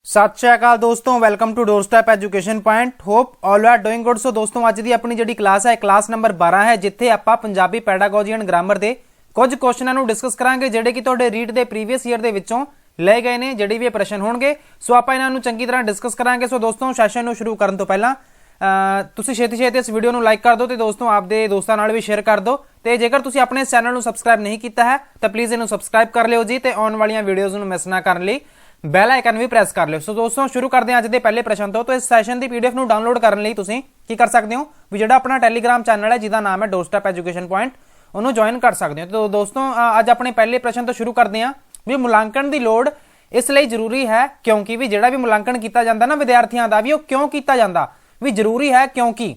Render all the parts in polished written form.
सत श्री अकाल दोस्तों, welcome to Doorstep Education Point. Hope all are doing good. So दोस्तों, अज की अपनी जी क्लास है क्लास नंबर 12 है, जिथे आप पंजाबी पैडागोजी एंड ग्रामर के कुछ क्वेश्चनों डिस्कस करांगे जिहड़े कि तुहाडे रीड के प्रीवियस ईयर के विचों लए गए ने, जिहड़े भी प्रश्न होणगे। सो आप इन्हां चंगी तरह डिस्कस करांगे। सो दोस्तों, सैशन नूं शुरू करन तो पहला तुसीं छेती छेती इस वीडियो नूं लाइक कर दो तो दोस्तों आपदे दोस्तां नाल भी शेयर कर दो। तो जेकर तुसीं अपने इस चैनल नूं सबसक्राइब नहीं किया है तो प्लीज़ इन्हूं सबसक्राइब कर लिओ जी, ते आउण वालियां वीडियोज़ नूं मिस ना करन लई बैल आइकन भी प्रेस कर लियो। सो दोस्तों, शुरू करते हैं अज के पहले प्रश्न तो इस सैशन की PDF नूं डाउनलोड करने लई तुसीं की कर सकते हो भी जिहड़ा अपना टैलीग्राम चैनल है जिसका नाम है डोरस्टेप एजुकेशन पॉइंट, उन्होंने ज्वाइन कर सकते हो। तो दोस्तों, अज अपने पहले प्रश्न तो शुरू करते हैं भी मुलांकन की लोड़ इसलिए जरूरी है क्योंकि भी जिहड़ा भी मुलांकन किया जाता ना विद्यार्थियों का भी वो क्यों किया जाता भी जरूरी है, क्योंकि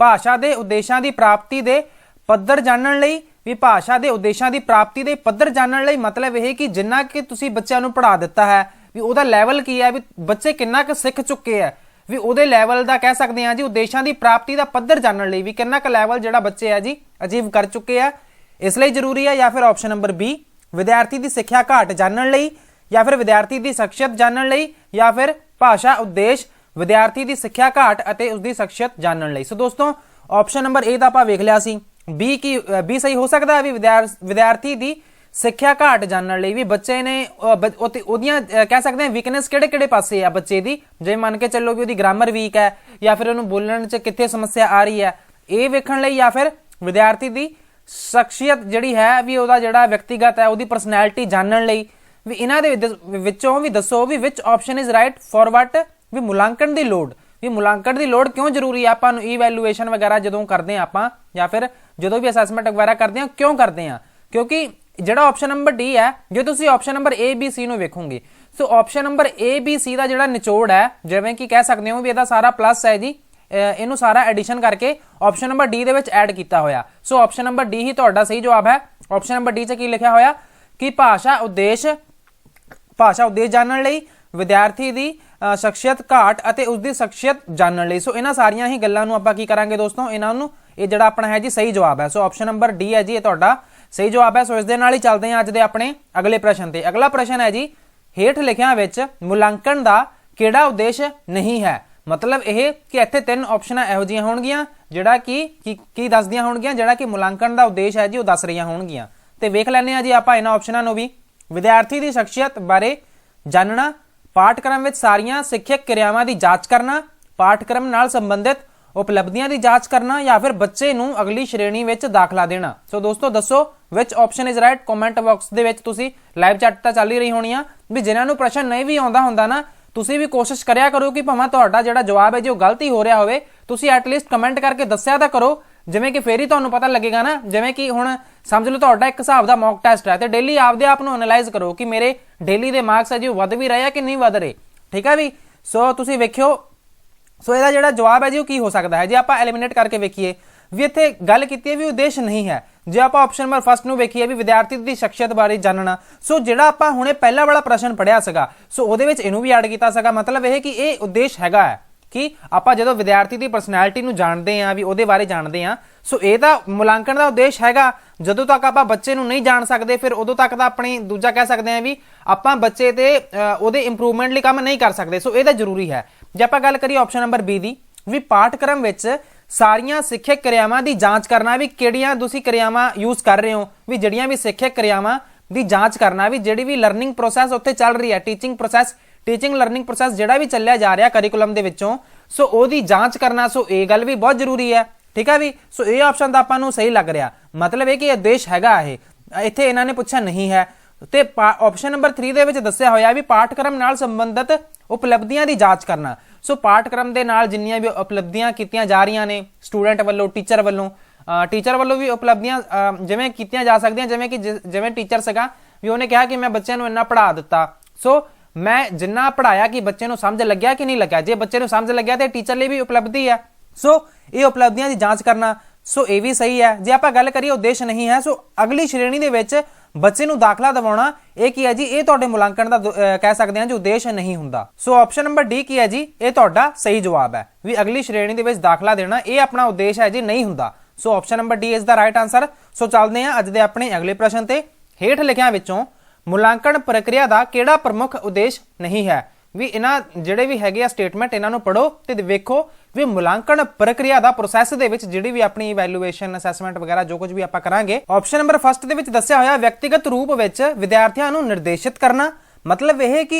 भाषा के उद्देश्यों की प्राप्ति के पद्धर जानने लई भी भाषा के उद्देश्यों की प्राप्ति के पद्धर जानने लई मतलब यह कि जिन्ना कि तुसीं बच्चों नूं पढ़ा दिता है भी उहदा लैवल की है, भी बच्चे किन्ना क सीख चुके हैं भी उहदे लैवल का कह सकते हैं जी उद्देश्यों की प्राप्ति का पद्धर जानने लई भी किन्ना क लैवल जिहड़ा बच्चे है जी अचीव कर चुके हैं, इसलिए जरूरी है। या फिर ऑप्शन नंबर बी विद्यार्थी की सिक्ख्या घाट जानने लई, या फिर विद्यार्थी की शख्सियत जानने लई, या फिर भाषा उद्देश्य विद्यार्थी की सिक्ख्या घाट और उसकी शख्सियत जानने लई। सो दोस्तों, ऑप्शन नंबर ए आप वेख लिया सी, बी सही हो सकता है भी विद्यार्थी की सिक्ख्या घाट जानने लई भी बच्चे ने ओदियां कह सकते हैं वीकनेस किहड़े पासे है बच्चे की, जे मान के चलो भी उसकी ग्रामर वीक है या फिर उन्होंने बोलने च कित्थे समस्या आ रही है ये वेखण लई, या फिर विद्यार्थी की शख्सियत जिहड़ी है भी उहदा जिहड़ा व्यक्तिगत है उसकी परसनैलिटी जानने लई भी इन्हां दे विचों भी दसो भी विच option is right for what भी मुलांकन की लोड़ भी मुलांकन की लोड़ क्यों जरूरी है। आपां नूं ईवैल्यूएशन वगैरह जदों करते हैं आपां या फिर जदों भी असैसमेंट वगैरह करते हैं क्यों करते हैं, क्योंकि जिहड़ा ऑप्शन नंबर डी है जो तुसीं option number A B C नूं वेखोगे so option number A B C का जिहड़ा निचोड़ है जिवें कि कह सकते हो भी इहदा सारा प्लस है जी, इनू सारा एडिशन करके ऑप्शन नंबर डी दे विच ऐड किया होया। सो ऑप्शन नंबर डी ही तुहाडा सही जवाब है। ऑप्शन नंबर डी च की लिखा होया कि भाषा उद्देश्य जानने लई विद्यार्थी की शख्सियत घाट और उसकी शख्सियत जानने लई। सो इन्हां सारियां ही गल्लां नूं आपां की करांगे दोस्तों, इन्हां नूं ये जिहड़ा अपना है जी सही जवाब है। सो ऑप्शन नंबर डी है जी ये तुहाडा सही जवाब है। सो इस दे नाल ही चलते हैं अज दे अपने अगले प्रश्न ते। अगला प्रश्न है जी हेठ लिखियां विच मुलांकन दा किहड़ा उद्देश्य नहीं है, मतलब यह कि इत्थे तीन ऑप्शन इहो जिहियां होणगियां जिहड़ा की दसदियां होणगियां जिहड़ा कि मुलांकन दा उद्देश्य है जी वो दस रहियां होणगियां। ते वेख लैंदे आ जी आपां इन्हां ऑप्शनां नूं भी। विद्यार्थी की शख्सियत बारे जानना, पाठक्रम विच सारियां सिੱਖਿਅਕ क्रियावां की जांच करना, पाठक्रम नाल संबंधित उपलब्धियां की जांच करना, या फिर बच्चे नूं अगली श्रेणी विच दाखला देना। सो दोस्तों दसो विच option is right. Comment box दे विच तुसीं लाइव चैट तां चल ही रही होनी आ भी जिन्हां नूं प्रश्न नहीं भी आउंदा हुंदा ना तुसीं भी कोशिश करिया करो कि भावें तुहाडा जिहड़ा जवाब है जो गलत ही हो रहा होवे तुसीं एटलीस्ट कमेंट करके दस्सिया तां करो, जिवें कि फेर ही तुहानूं पता लगेगा ना। जिवें कि हुण समझ लो तुहाडा एक हिसाब दा मॉक टेस्ट है तो डेली आपदे आप नूं एनालाइज करो कि मेरे डेली दे मार्क्स है जी वध भी रहे कि नहीं वध रहे, ठीक है भी। सो तुसीं वेखियो सो इहदा जिहड़ा जवाब है जी की हो सकता है जे आपां एलिमिनेट करके वेखीए भी इत्थे गल कीती है भी उद्देश्य नहीं है। जे आपां ऑप्शन नंबर फर्स्ट नूं वेखीए भी विद्यार्थी की शख्सियत बारे जानना, सो जिहड़ा आपां हुणे पहला वाला प्रश्न पढ़िया सीगा सो उहदे विच इहनूं भी ऐड कीता सीगा, मतलब यह कि यह उद्देश्य हैगा है कि आपां जदों विद्यार्थी की परसनैलिटी नूं जानते हैं भी उहदे बारे जानते हैं सो ये तो मुलांकन का उद्देश्य हैगा। जदों तक आपां बच्चे नूं नहीं जान सकते फिर उदों तक तो अपनी दूजा कह सकते हैं भी आपां बच्चे ते उहदे इंप्रूवमेंट लई काम नहीं कर सकते। सो ये तो जरूरी है। जे आपां गल करिए ऑप्शन नंबर बी दी भी पाठक्रम विच सारियां सिੱਖਿਅਕ क्रियावां की जांच करना भी किहड़ियां तुसीं क्रियावां यूज कर रहे हो भी जिहड़ियां भी सिੱਖਿਅਕ क्रियावां की जांच करना भी जिहड़ी भी लर्निंग प्रोसैस उत्थे चल रही है टीचिंग लर्निंग प्रोसैस जिहड़ा भी चलिया जा रहा करिकुलम दे विचों सो ओहदी जांच करना। सो ये गल भी बहुत जरूरी है, ठीक है भी। सो ये ऑप्शन तो आपां नूं सही लग रहा, मतलब ये कि उद्देश्य हैगा ये इत्थे इन्हां ने पुछिया नहीं है। ते ऑप्शन नंबर 3 दे विच दस्सिया होया भी पाठक्रम नाल संबंधित उपलब्धियां की जांच करना। सो पाठक्रम दे नाल जिन्नियां भी उपलब्धियां कीतियां जा रही ने स्टूडेंट वालों टीचर वालों भी उपलब्धियां जिवें कीतियां जा सकदियां, जिवें टीचर सीगा भी उन्हें कहा कि मैं बच्चों नूं इन्ना पढ़ा दिता सो मैं जिन्ना पढ़ाया कि बच्चे नूं समझ लग्या कि नहीं लग्या, जे बच्चे नूं समझ लग्या तो टीचर लिए भी उपलब्धि है। सो ये उपलब्धियां की जांच करना सो ये भी सही है। जे आपां गल करिए उद्देश्य नहीं है सो अगली श्रेणी दे विच बच्चे नूं दाखला दिवाउणा ये की है जी ये तुहाडे मुलांकन दा कह सकते हैं जो उद्देश्य नहीं हुंदा। सो ऑप्शन नंबर डी की है जी ये तुहाडा सही जवाब है भी अगली श्रेणी दे विच दाखला देना ये अपना उद्देश्य है जी नहीं हुंदा। So option number D is the right answer. So चलते हैं अज दे अपने अगले प्रश्न ते। हेठ लिखियां विचों मुलांकन प्रक्रिया का किहड़ा प्रमुख उद्देश्य नहीं है, ਵੀ ਇਹਨਾਂ ਜਿਹੜੇ ਵੀ ਹੈਗੇ ਆ ਸਟੇਟਮੈਂਟ ਇਹਨਾਂ ਨੂੰ ਪੜੋ ਤੇ ਵੇਖੋ ਵੀ ਮੁਲਾਂਕਣ ਪ੍ਰਕਿਰਿਆ ਦਾ ਪ੍ਰੋਸੈਸ ਦੇ ਵਿੱਚ ਜਿਹੜੀ ਵੀ ਆਪਣੀ ਇਵੈਲੂਏਸ਼ਨ ਅਸੈਸਮੈਂਟ ਵਗੈਰਾ ਜੋ ਕੁਝ ਵੀ ਆਪਾਂ ਕਰਾਂਗੇ। ਆਪਸ਼ਨ ਨੰਬਰ ਫਸਟ ਦੇ ਵਿੱਚ ਦੱਸਿਆ ਹੋਇਆ ਵਿਅਕਤੀਗਤ ਰੂਪ ਵਿੱਚ ਵਿਦਿਆਰਥੀਆਂ ਨੂੰ ਨਿਰਦੇਸ਼ਿਤ ਕਰਨਾ। मतलब यह कि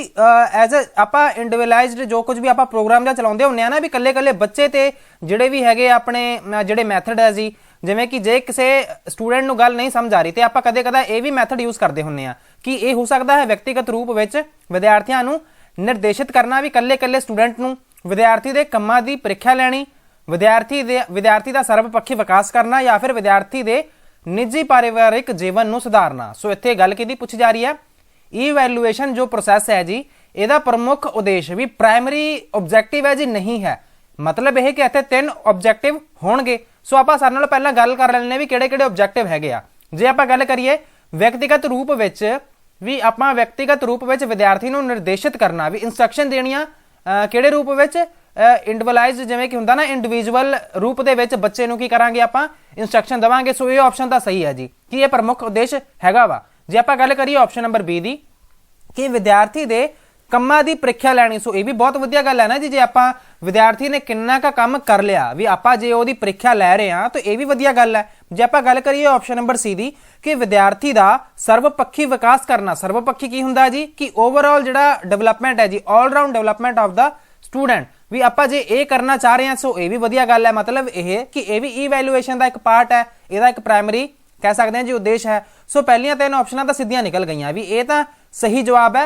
एज आप इंडिविजुअलाइज्ड जो कुछ भी आप प्रोग्राम जो चलाते होंगे ना भी कल्ले कल्ले बच्चे ते जिहड़े भी हैगे अपने जिहड़े मैथड है जी जिवें कि जे किसी स्टूडेंट नूं गल नहीं समझ आ रही तो आप कदे कदा ये भी मैथड यूज़ करते होंगे कि ये हो सकता है व्यक्तिगत रूप विच विद्यार्थियों नूं निर्देशित करना भी कल्ले कल्ले स्टूडेंट नूं विद्यार्थी दे कम्मां दी प्रीख्या लैनी, विद्यार्थी दा सर्वपक्षी विकास करना या फिर विद्यार्थी दे निजी पारिवारिक जीवन नूं सुधारना। सो इत्थे गल किहदी पूछी जा रही है इवैल्यूएशन जो प्रोसैस है जी ਇਹਦਾ प्रमुख उद्देश्य भी प्राइमरी ऑब्जेक्टिव है जी नहीं है। मतलब यह कि इत्थे 3 ऑब्जेक्टिव होणगे। सो आपां सारे नालों पहलां गल कर लैंदे भी किहड़े-किहड़े ऑब्जेक्टिव हैगे आ। जे आपां गल करिए व्यक्तिगत रूप विच भी आपां व्यक्तिगत रूप विच विद्यार्थी नूं निर्देशित करना भी इंस्ट्रक्शन देणियां किहड़े रूप विच इंडिविजुअलाइज्ड जिवें कि हुंदा ना इंडिविजुअल रूप दे विच बच्चे नूं की करांगे आपां इंस्ट्रक्शन देवांगे। सो ये ऑप्शन तां सही है जी कि यह प्रमुख उद्देश्य हैगा वा। जे आपां गल करिए ऑप्शन नंबर बी दी कि विद्यार्थी दे ਕੰਮਾਂ ਦੀ ਪ੍ਰੀਖਿਆ ਲੈਣੀ। ਸੋ ਇਹ ਵੀ ਬਹੁਤ ਵਧੀਆ ਗੱਲ ਹੈ ਨਾ ਜੀ ਜੇ ਆਪਾਂ ਵਿਦਿਆਰਥੀ ਨੇ ਕਿੰਨਾ ਕਾ ਕੰਮ ਕਰ ਲਿਆ ਵੀ ਆਪਾਂ ਜੇ ਉਹਦੀ ਪ੍ਰੀਖਿਆ ਲੈ ਰਹੇ ਹਾਂ ਤਾਂ ਇਹ ਵੀ ਵਧੀਆ ਗੱਲ ਹੈ। ਜੇ ਆਪਾਂ ਗੱਲ ਕਰੀਏ ਆਪਸ਼ਨ ਨੰਬਰ ਸੀ ਦੀ ਕਿ ਵਿਦਿਆਰਥੀ ਦਾ ਸਰਵਪੱਖੀ ਵਿਕਾਸ ਕਰਨਾ। ਸਰਵਪੱਖੀ ਕੀ ਹੁੰਦਾ ਜੀ ਕਿ ਓਵਰਆਲ ਜਿਹੜਾ ਡਿਵੈਲਪਮੈਂਟ ਹੈ ਜੀ ਆਲ ਰਾਊਂਡ ਡਿਵੈਲਪਮੈਂਟ ਆਫ ਦਾ ਸਟੂਡੈਂਟ ਵੀ ਆਪਾਂ ਜੇ ਇਹ ਕਰਨਾ ਚਾਹ ਰਹੇ ਹਾਂ ਸੋ ਇਹ ਵੀ ਵਧੀਆ ਗੱਲ ਹੈ। ਮਤਲਬ ਇਹ ਕਿ ਇਹ ਵੀ ਇਵੈਲੂਏਸ਼ਨ ਦਾ ਇੱਕ ਪਾਰਟ ਹੈ, ਇਹਦਾ ਇੱਕ ਪ੍ਰਾਇਮਰੀ कह सकते हैं जी उद्देश्य है। सो पहलियां 3 ऑप्शनां तो सीधियां निकल गई भी ये तो सही जवाब है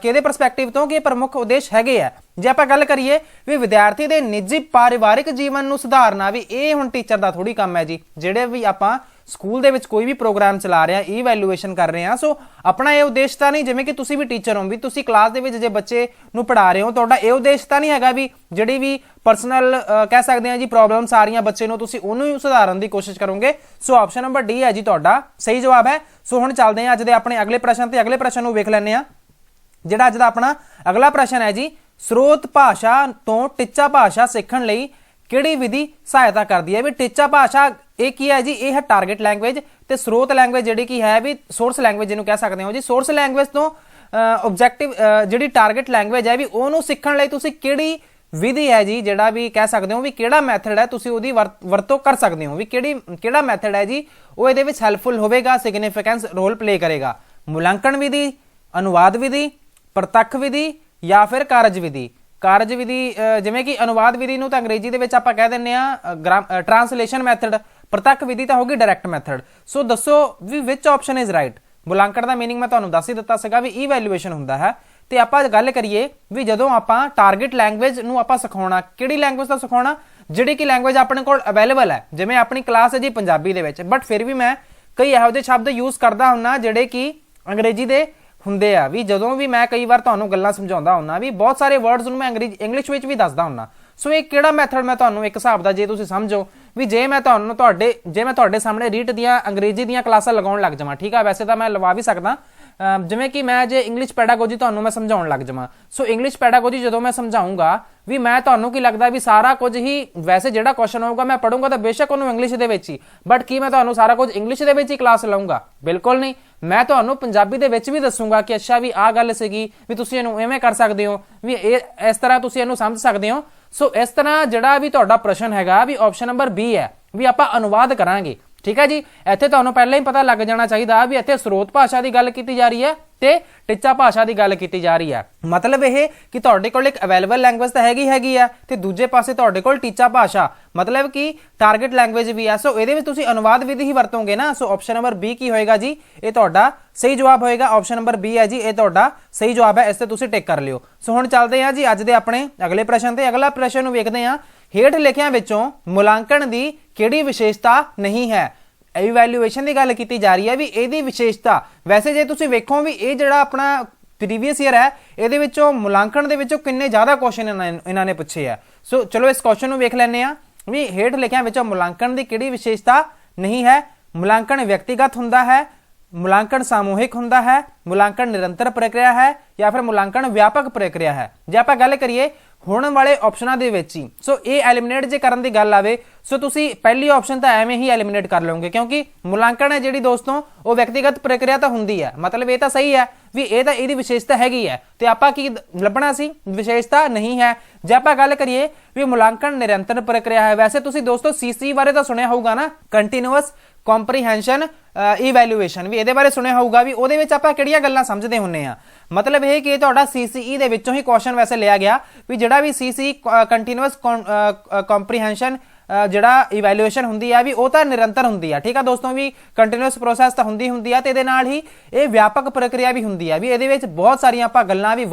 किहदे परस्पैक्टिव तो कि प्रमुख उद्देश्य हैगे आ। जे आपां गल करिए भी विद्यार्थी दे निजी पारिवारिक जीवन नूं सुधारना भी ये हुण टीचर दा थोड़ी काम है जी। जिहड़े भी आपां स्कूल दे विच कोई भी प्रोग्राम चला रहे हैं इवैल्यूएशन कर रहे हैं सो अपना ये उद्देश्य तो नहीं जिवें कि तुसीं भी टीचर हो भी तुसीं क्लास दे विच जे बच्चे नूं पढ़ा रहे हो तुहाडा ये उद्देश्य तो नहीं हैगा भी जिहड़ी भी परसनल कह सकते हैं जी प्रॉब्लम्स आ रही बच्चे नूं तुसीं उहनूं सुधारन की कोशिश करोगे। सो ऑप्शन नंबर डी है जी तुहाडा सही जवाब है। सो हुण चलदे हां अज दे अपने अगले प्रश्न ते अगले प्रश्न नूं वेख लैंदे हां। जिहड़ा अज दा अपना अगला प्रश्न है जी स्रोत भाषा तो टिच्चा भाषा सीखण लई किहड़ी विधि सहायता करती है। भी टिच्चा भाषा ये की है जी ये है टारगेट लैंग्वेज तो स्रोत लैंग्वेज जी की है भी सोर्स लैंग्वेज जिन्होंने कह सकते हो जी। सोर्स लैंग्वेज तो ऑब्जेक्टिव जी टारगेट लैंग्वेज है भी उन्होंने सीखण लई तुसीं किहड़ी विधि है जी जिहड़ा भी कह सकते हो भी किहड़ा मैथड है तुसीं उहदी वरतों कर सकते हो भी किहड़ा मैथड है जी वो इहदे विच हैल्पफुल होवेगा सिग्निफिकेंस रोल प्ले करेगा। मूल्यांकन विधि, अनुवाद विधि, प्रत्यक्ष विधि या फिर कारज विधि। कारज विधि जिवें कि अनुवाद विधि नूं तां अंग्रेजी दे विच आपां कह दिंदे आ ट्रांसलेशन मैथड, प्रत्यक्ष विधि तां होगी डायरैक्ट मैथड। सो दसो भी विच ऑप्शन इज राइट। मूल्यांकन दा मीनिंग मैं तुहानूं दस ही दित्ता सीगा भी इवैल्यूएशन हुंदा है ते आपां गल करिए भी जदों आपां टारगेट लैंग्वेज नूं आपां सिखाउणा किहड़ी लैंग्वेज दा सिखाउणा जिहड़ी कि लैंग्वेज अपने कोल अवेलेबल है। जिवें अपनी क्लास है जी पंजाबी दे विच बट फिर भी मैं कई इहो जिहे शब्द यूज़ करदा हुन्ना जिहड़े कि अंग्रेजी दे ਹੁੰਦੇ ਆ ਵੀ ਜਦੋਂ ਵੀ ਮੈਂ ਕਈ ਵਾਰ ਤੁਹਾਨੂੰ ਗੱਲਾਂ ਸਮਝਾਉਂਦਾ ਹੁੰਨਾ ਵੀ ਬਹੁਤ ਸਾਰੇ ਵਰਡਸ ਨੂੰ ਮੈਂ ਇੰਗਲਿਸ਼ ਵਿੱਚ ਵੀ ਦੱਸਦਾ ਹੁੰਨਾ। ਸੋ ਇਹ ਕਿਹੜਾ ਮੈਥਡ ਮੈਂ ਤੁਹਾਨੂੰ ਇੱਕ ਹਿਸਾਬ ਦਾ ਜੇ ਤੁਸੀਂ ਸਮਝੋ ਵੀ ਜੇ ਮੈਂ ਤੁਹਾਡੇ ਸਾਹਮਣੇ ਰੀਟ ਦੀਆਂ ਅੰਗਰੇਜ਼ੀ ਦੀਆਂ ਕਲਾਸਾਂ ਲਗਾਉਣ ਲੱਗ ਜਾਵਾਂ ਠੀਕ ਆ ਵੈਸੇ ਤਾਂ ਮੈਂ ਲਵਾ ਵੀ ਸਕਦਾ ਜਿਵੇਂ ਕਿ ਮੈਂ ਜੇ ਇੰਗਲਿਸ਼ ਪੈਡਾਗੋਜੀ ਤੁਹਾਨੂੰ ਮੈਂ ਸਮਝਾਉਣ ਲੱਗ ਜਾਵਾਂ ਸੋ ਇੰਗਲਿਸ਼ ਪੈਡਾਗੋਜੀ ਜਦੋਂ ਮੈਂ ਸਮਝਾਉਂਗਾ ਵੀ ਮੈਂ ਤੁਹਾਨੂੰ ਕੀ ਲੱਗਦਾ ਵੀ ਸਾਰਾ ਕੁਝ ਹੀ ਵੈਸੇ ਜਿਹੜਾ ਕੁਐਸਚਨ ਹੋਊਗਾ ਮੈਂ ਪੜੂੰਗਾ ਤਾਂ ਬੇਸ਼ੱਕ ਉਹਨੂੰ ਇੰਗਲਿਸ਼ ਦੇ ਵਿੱਚ ਹੀ ਬਟ ਕੀ ਮੈਂ ਤੁਹਾਨੂੰ ਸਾਰਾ ਕੁਝ ਇੰਗਲਿਸ਼ ਦੇ ਵਿੱਚ ਹੀ ਕਲਾਸ ਲਾਉਂਗਾ ਬਿਲਕੁਲ ਨਹੀਂ। ਮੈਂ ਤੁਹਾਨੂੰ ਪੰਜਾਬੀ ਦੇ ਵਿੱਚ ਵੀ ਦੱਸੂਗਾ ਕਿ ਅੱਛਾ ਵੀ ਆਹ ਗੱਲ ਸੀਗੀ ਵੀ ਤੁਸੀਂ ਇਹਨੂੰ ਐਵੇਂ ਕਰ ਸਕਦੇ ਹੋ ਵੀ ਇਹ ਇਸ ਤਰ੍ਹਾਂ ਤੁਸੀਂ ਇਹਨੂੰ ਸਮਝ ਸਕਦੇ ਹੋ। ਸੋ ਇਸ ਤਰ੍ਹਾਂ ਜਿਹੜਾ ਵੀ ਤੁਹਾਡਾ ਪ੍ਰਸ਼ਨ ਹੈਗਾ ਵੀ ਆਪਸ਼ਨ ਨੰਬਰ ਬੀ ਹੈ ਵੀ ਆਪਾਂ ਅਨੁਵਾਦ ਕਰਾਂਗੇ ਠੀਕ ਹੈ ਜੀ। ਇੱਥੇ ਤੁਹਾਨੂੰ ਪਹਿਲਾਂ ਹੀ ਪਤਾ ਲੱਗ ਜਾਣਾ ਚਾਹੀਦਾ ਵੀ ਇੱਥੇ ਸਰੋਤ ਭਾਸ਼ਾ ਦੀ ਗੱਲ ਕੀਤੀ ਜਾ ਰਹੀ ਹੈ ਤੇ ਟਿੱਚਾ ਭਾਸ਼ਾ ਦੀ ਗੱਲ ਕੀਤੀ ਜਾ ਰਹੀ ਹੈ। ਮਤਲਬ ਇਹ ਕਿ ਤੁਹਾਡੇ ਕੋਲ ਇੱਕ ਅਵੇਲੇਬਲ ਲੈਂਗੁਏਜ ਤਾਂ ਹੈਗੀ ਆ ਤੇ ਦੂਜੇ ਪਾਸੇ ਤੁਹਾਡੇ ਕੋਲ ਟੀਚਾ ਭਾਸ਼ਾ ਮਤਲਬ ਕਿ ਟਾਰਗੇਟ ਲੈਂਗੁਏਜ ਵੀ ਆ। ਸੋ ਇਹਦੇ ਵਿੱਚ ਤੁਸੀਂ ਅਨੁਵਾਦ ਵਿਧੀ ਹੀ ਵਰਤੋਗੇ ਨਾ। ਸੋ ਆਪਸ਼ਨ ਨੰਬਰ ਬੀ ਕੀ ਹੋਏਗਾ ਜੀ ਇਹ ਤੁਹਾਡਾ ਸਹੀ ਜਵਾਬ ਹੋਏਗਾ। ਆਪਸ਼ਨ ਨੰਬਰ ਬੀ ਹੈ ਜੀ ਇਹ ਤੁਹਾਡਾ ਸਹੀ ਜਵਾਬ ਹੈ। ਇਸ ਤੇ ਤੁਸੀਂ ਟਿਕ ਕਰ ਲਿਓ। ਸੋ ਹੁਣ ਚੱਲਦੇ ਹਾਂ ਜੀ ਅੱਜ ਦੇ ਆਪਣੇ ਅਗਲੇ ਪ੍ਰਸ਼ਨ ਤੇ। ਅਗਲਾ ਪ੍ਰਸ਼ਨ ਨੂੰ ਵੇਖਦੇ ਹਾਂ ਹੇਠ ਲਿਖਿਆਂ ਵਿੱਚੋਂ ਮੁਲਾਂਕਣ ਦੀ ਕਿਹੜੀ ਵਿਸ਼ੇਸ਼ਤਾ ਨਹੀਂ ਹੈ। ਇਵੈਲੂਏਸ਼ਨ ਦੀ ਗੱਲ ਕੀਤੀ ਜਾ ਰਹੀ ਹੈ ਵੀ ਇਹਦੀ ਵਿਸ਼ੇਸ਼ਤਾ ਵੈਸੇ ਜੇ ਤੁਸੀਂ ਵੇਖੋ ਵੀ ਇਹ ਜਿਹੜਾ ਆਪਣਾ ਪ੍ਰੀਵੀਅਸ ਈਅਰ ਹੈ ਇਹਦੇ ਵਿੱਚੋਂ ਮੁਲਾਂਕਣ ਦੇ ਵਿੱਚੋਂ ਕਿੰਨੇ ਜ਼ਿਆਦਾ ਕੁਐਸਚਨ ਇਹਨਾਂ ਨੇ ਪੁੱਛੇ ਆ। ਸੋ ਚਲੋ ਇਸ ਕੁਐਸਚਨ ਨੂੰ ਵੇਖ ਲੈਂਦੇ ਆ ਵੀ ਹੇਠ ਲਿਖਿਆਂ ਵਿੱਚੋਂ ਮੁਲਾਂਕਣ ਦੀ ਕਿਹੜੀ ਵਿਸ਼ੇਸ਼ਤਾ ਨਹੀਂ ਹੈ। ਮੁਲਾਂਕਣ ਵਿਅਕਤੀਗਤ ਹੁੰਦਾ ਹੈ, ਮੁਲਾਂਕਣ ਸਾਮੂਹਿਕ ਹੁੰਦਾ ਹੈ, ਮੁਲਾਂਕਣ ਨਿਰੰਤਰ ਪ੍ਰਕਿਰਿਆ ਹੈ ਜਾਂ ਫਿਰ ਮੁਲਾਂਕਣ ਵਿਆਪਕ ਪ੍ਰਕਿਰਿਆ ਹੈ। ਜੇ ਆਪਾਂ ਗੱਲ ਕਰੀਏ ਹੁਣ ਵਾਲੇ ਆਪਸ਼ਨਾਂ ਦੇ ਵਿੱਚ ਹੀ, ਸੋ ਇਹ ਐਲੀਮੀਨੇਟ ਜੇ ਕਰਨ ਦੀ ਗੱਲ ਆਵੇ ਸੋ ਤੁਸੀਂ ਪਹਿਲੀ ਆਪਸ਼ਨ ਤਾਂ ਐਵੇਂ ਹੀ ਐਲੀਮੀਨੇਟ ਕਰ ਲਓਗੇ, ਕਿਉਂਕਿ ਮੁਲਾਂਕਣ ਹੈ ਜਿਹੜੀ ਦੋਸਤੋ ਉਹ ਵਿਅਕਤੀਗਤ ਪ੍ਰਕਿਰਿਆ ਤਾਂ ਹੁੰਦੀ ਹੈ, ਮਤਲਬ ਇਹ ਤਾਂ ਸਹੀ ਹੈ ਵੀ ਇਹ ਤਾਂ ਇਹਦੀ ਵਿਸ਼ੇਸ਼ਤਾ ਹੈਗੀ ਹੈ, ਤੇ ਆਪਾਂ ਕੀ ਲੱਭਣਾ ਸੀ, ਵਿਸ਼ੇਸ਼ਤਾ ਨਹੀਂ ਹੈ। ਜੇ ਆਪਾਂ ਗੱਲ ਕਰੀਏ ਵੀ ਮੁਲਾਂਕਣ ਨਿਰੰਤਰ ਪ੍ਰਕਿਰਿਆ ਹੈ, ਵੈਸੇ ਤੁਸੀਂ ਦੋਸਤੋ ਸੀਸੀ ਬਾਰੇ ਤਾਂ ਸੁਣਿਆ ਹੋਊਗਾ ਨਾ, ਕੰਟੀਨਿਊਅਸ ਕੰਪਰੀਹੈਂਸ਼ਨ ਇਵੈਲੂਏਸ਼ਨ, ਵੀ ਇਹਦੇ ਬਾਰੇ ਸੁਣਿਆ ਹੋਊਗਾ ਵੀ ਉਹਦੇ ਵਿੱਚ ਆਪਾਂ ਕਿਹੜੀਆਂ ਗੱਲਾਂ ਸਮਝਦੇ ਹੁੰਨੇ ਆ। ਮਤਲਬ ਇਹ ਕਿ ਤੁਹਾਡਾ ਸੀਸੀਈ ਦੇ ਵਿੱਚੋਂ ਹੀ ਕੁਐਸਚਨ ਵੈਸੇ ਲਿਆ ਗਿਆ ਵੀ ਜਿਹੜਾ ਵੀ ਸੀਸੀ ਕੰਟੀਨਿਊਅਸ ਕੰਪਰੀਹੈਂਸ਼ਨ ਜਿਹੜਾ ਇਵੈਲੂਏਸ਼ਨ ਹੁੰਦੀ ਆ ਵੀ ਉਹ ਤਾਂ ਨਿਰੰਤਰ ਹੁੰਦੀ ਆ, ਠੀਕ ਆ ਦੋਸਤੋ, ਵੀ ਕੰਟੀਨਿਊਅਸ ਪ੍ਰੋਸੈਸ ਤਾਂ ਹੁੰਦੀ ਆ, ਤੇ ਇਹਦੇ ਨਾਲ ਹੀ ਇਹ ਵਿਆਪਕ ਪ੍ਰਕਿਰਿਆ ਵੀ ਹੁੰਦੀ ਆ, ਵੀ ਇਹਦੇ ਵਿੱਚ ਬਹੁਤ ਸਾਰੀਆਂ ਆਪਾਂ ਗੱਲਾਂ ਵੀ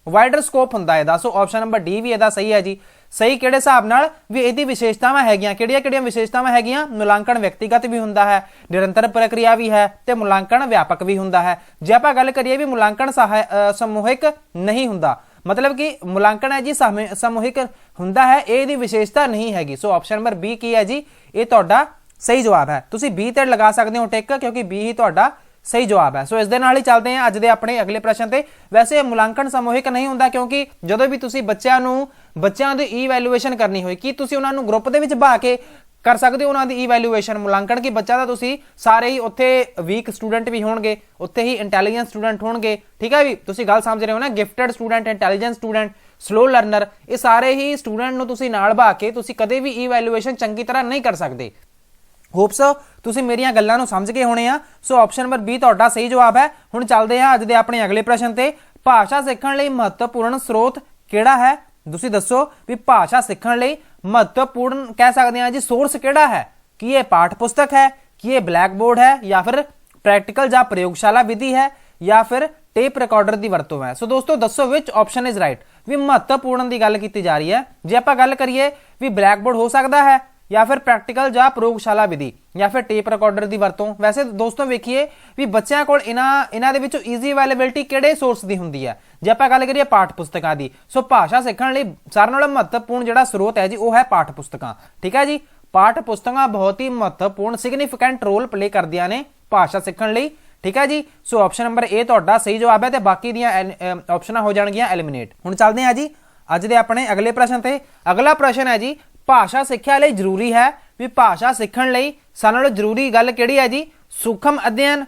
ਵਾਈਡਰ ਸਕੋਪ ਹੁੰਦਾ ਇਹਦਾ। ਸੋ ਆਪਸ਼ਨ ਨੰਬਰ ਡੀ ਵੀ ਇਹਦਾ ਸਹੀ ਹੈ ਜੀ। ਸਹੀ ਕਿਹੜੇ ਹਿਸਾਬ ਨਾਲ, ਵੀ ਇਹਦੀ ਵਿਸ਼ੇਸ਼ਤਾਵਾਂ ਹੈਗੀਆਂ, ਕਿਹੜੀਆਂ ਵਿਸ਼ੇਸ਼ਤਾਵਾਂ ਹੈਗੀਆਂ, ਮੁਲਾਂਕਣ ਵਿਅਕਤੀਗਤ ਵੀ ਹੁੰਦਾ ਹੈ, ਨਿਰੰਤਰ ਪ੍ਰਕਿਰਿਆ ਵੀ ਹੈ ਤੇ ਮੁਲਾਂਕਣ ਵਿਆਪਕ ਵੀ ਹੁੰਦਾ ਹੈ। ਜੇ ਆਪਾਂ ਗੱਲ ਕਰੀਏ ਵੀ ਮੁਲਾਂਕਣ ਸਮੂਹਿਕ ਨਹੀਂ ਹੁੰਦਾ, ਮਤਲਬ ਕਿ ਮੁਲਾਂਕਣ ਹੈ ਜੀ ਸਮੂਹਿਕ ਹੁੰਦਾ ਹੈ, ਇਹ ਇਹਦੀ ਵਿਸ਼ੇਸ਼ਤਾ ਨਹੀਂ ਹੈਗੀ। ਸੋ ਆਪਸ਼ਨ ਨੰਬਰ ਬੀ ਕੀ ਹੈ ਜੀ, ਇਹ ਤੁਹਾਡਾ ਸਹੀ ਜਵਾਬ ਹੈ। ਤੁਸੀਂ ਬੀ ਤੇ ਲਗਾ ਸਕਦੇ ਹੋ ਟਿਕ, ਕਿਉਂਕਿ ਬੀ ਹੀ ਤੁਹਾਡਾ ਸਹੀ ਜਵਾਬ ਹੈ। ਸੋ ਇਸ ਦੇ ਨਾਲ ਹੀ ਚੱਲਦੇ ਹਾਂ ਅੱਜ ਦੇ ਆਪਣੇ ਅਗਲੇ ਪ੍ਰਸ਼ਨ ਤੇ। ਵੈਸੇ ਮੁਲਾਂਕਣ ਸਮੂਹਿਕ ਨਹੀਂ ਹੁੰਦਾ, ਕਿਉਂਕਿ ਜਦੋਂ ਵੀ ਤੁਸੀਂ ਬੱਚਿਆਂ ਦੀ ਈਵੈਲੂਏਸ਼ਨ ਕਰਨੀ ਹੋਏ, ਕੀ ਤੁਸੀਂ ਉਹਨਾਂ ਨੂੰ ਗਰੁੱਪ ਦੇ ਵਿੱਚ ਬਹਾ ਕੇ ਕਰ ਸਕਦੇ ਹੋ ਉਹਨਾਂ ਦੀ ਈਵੈਲੂਏਸ਼ਨ ਮੁਲਾਂਕਣ, ਕਿ ਬੱਚਾ ਤਾਂ ਤੁਸੀਂ ਸਾਰੇ ਹੀ ਉੱਥੇ ਵੀਕ ਸਟੂਡੈਂਟ ਵੀ ਹੋਣਗੇ, ਉੱਥੇ ਹੀ ਇੰਟੈਲੀਜੈਂਟ ਸਟੂਡੈਂਟ ਹੋਣਗੇ, ਠੀਕ ਹੈ ਵੀ ਤੁਸੀਂ ਗੱਲ ਸਮਝ ਰਹੇ ਹੋ ਨਾ, gifted student, intelligent student, slow learner, ਇਹ ਸਾਰੇ ਹੀ ਸਟੂਡੈਂਟ ਨੂੰ ਤੁਸੀਂ ਨਾਲ ਬਹਾ ਕੇ ਤੁਸੀਂ ਕਦੇ ਵੀ ਈਵੈਲੂਏਸ਼ਨ ਚੰਗੀ ਤਰ੍ਹਾਂ ਨਹੀਂ ਕਰ ਸਕਦੇ। ਹੋਪਸ ਤੁਸੀਂ ਮੇਰੀਆਂ ਗੱਲਾਂ ਨੂੰ ਸਮਝ ਗਏ ਹੋਣੇ ਆ। ਸੋ ਆਪਸ਼ਨ ਨੰਬਰ ਬੀ ਤੁਹਾਡਾ ਸਹੀ ਜਵਾਬ ਹੈ। ਹੁਣ ਚੱਲਦੇ ਹਾਂ ਅੱਜ ਦੇ ਆਪਣੇ ਅਗਲੇ ਪ੍ਰਸ਼ਨ ਤੇ। ਭਾਸ਼ਾ ਸਿੱਖਣ ਲਈ ਮਹੱਤਵਪੂਰਨ ਸਰੋਤ ਕਿਹੜਾ ਹੈ? ਤੁਸੀਂ ਦੱਸੋ ਵੀ ਭਾਸ਼ਾ ਸਿੱਖਣ ਲਈ ਮਹੱਤਵਪੂਰਨ ਕਹਿ ਸਕਦੇ ਹਾਂ ਜੀ ਸੋਰਸ ਕਿਹੜਾ ਹੈ? ਕੀ ਇਹ ਪਾਠ ਪੁਸਤਕ ਹੈ, ਕੀ ਇਹ ਬਲੈਕ ਬੋਰਡ ਹੈ, ਜਾਂ ਫਿਰ ਪ੍ਰੈਕਟੀਕਲ ਜਾਂ ਪ੍ਰਯੋਗਸ਼ਾਲਾ ਵਿਧੀ ਹੈ, ਜਾਂ ਫਿਰ ਟੇਪ ਰਿਕਾਰਡਰ ਦੀ ਵਰਤੋਂ ਹੈ? ਸੋ ਦੋਸਤੋ ਦੱਸੋ ਵਿਚ ਆਪਸ਼ਨ ਇਜ਼ ਰਾਈਟ। ਵੀ ਮਹੱਤਵਪੂਰਨ ਦੀ ਗੱਲ ਕੀਤੀ ਜਾ ਰਹੀ ਹੈ। ਜੇ ਆਪਾਂ ਗੱਲ ਕਰੀਏ ਵੀ ਬਲੈਕ ਬੋਰਡ ਹੋ ਸਕਦਾ ਹੈ, ਜਾਂ ਫਿਰ ਪ੍ਰੈਕਟੀਕਲ ਜਾਂ ਪ੍ਰਯੋਗਸ਼ਾਲਾ ਵਿਧੀ, ਜਾਂ ਫਿਰ ਟੇਪ ਰਿਕਾਰਡਰ ਦੀ ਵਰਤੋਂ। ਵੈਸੇ ਦੋਸਤੋ ਵੇਖੀਏ ਵੀ ਬੱਚਿਆਂ ਕੋਲ ਇਹਨਾਂ ਦੇ ਵਿੱਚੋਂ ਈਜ਼ੀ ਅਵੇਲੇਬਿਲਟੀ ਕਿਹੜੇ ਸੋਰਸ ਦੀ ਹੁੰਦੀ ਹੈ? ਜੇ ਆਪਾਂ ਗੱਲ ਕਰੀਏ ਪਾਠ ਪੁਸਤਕਾਂ ਦੀ, ਸੋ ਭਾਸ਼ਾ ਸਿੱਖਣ ਲਈ ਸਾਰਿਆਂ ਨਾਲੋਂ ਮਹੱਤਵਪੂਰਨ ਜਿਹੜਾ ਸਰੋਤ ਹੈ ਜੀ ਉਹ ਹੈ ਪਾਠ ਪੁਸਤਕਾਂ, ਠੀਕ ਹੈ ਜੀ। ਪਾਠ ਪੁਸਤਕਾਂ ਬਹੁਤ ਹੀ ਮਹੱਤਵਪੂਰਨ ਸਿਗਨੀਫੀਕੈਂਟ ਰੋਲ ਪਲੇ ਕਰਦੀਆਂ ਨੇ ਭਾਸ਼ਾ ਸਿੱਖਣ ਲਈ, ਠੀਕ ਹੈ ਜੀ। ਸੋ ਆਪਸ਼ਨ ਨੰਬਰ ਏ ਤੁਹਾਡਾ ਸਹੀ ਜਵਾਬ ਹੈ ਤੇ ਬਾਕੀ ਦੀਆਂ ਆਪਸ਼ਨਾਂ ਹੋ ਜਾਣਗੀਆਂ ਐਲੀਮੀਨੇਟ। ਹੁਣ ਚੱਲਦੇ ਹਾਂ ਜੀ ਅੱਜ ਦੇ ਆਪਣੇ ਅਗਲੇ ਪ੍ਰਸ਼ਨ ਤੇ। ਅਗਲਾ ਪ੍ਰਸ਼ਨ ਹੈ ਜੀ, ਭਾਸ਼ਾ ਸਿੱਖਿਆ ਲਈ ਜ਼ਰੂਰੀ ਹੈ ਵੀ ਭਾਸ਼ਾ ਸਿੱਖਣ ਲਈ ਸਾਰਿਆਂ ਨਾਲੋਂ ਜ਼ਰੂਰੀ ਗੱਲ ਕਿਹੜੀ ਹੈ ਜੀ? ਸੂਖਮ ਅਧਿਐਨ,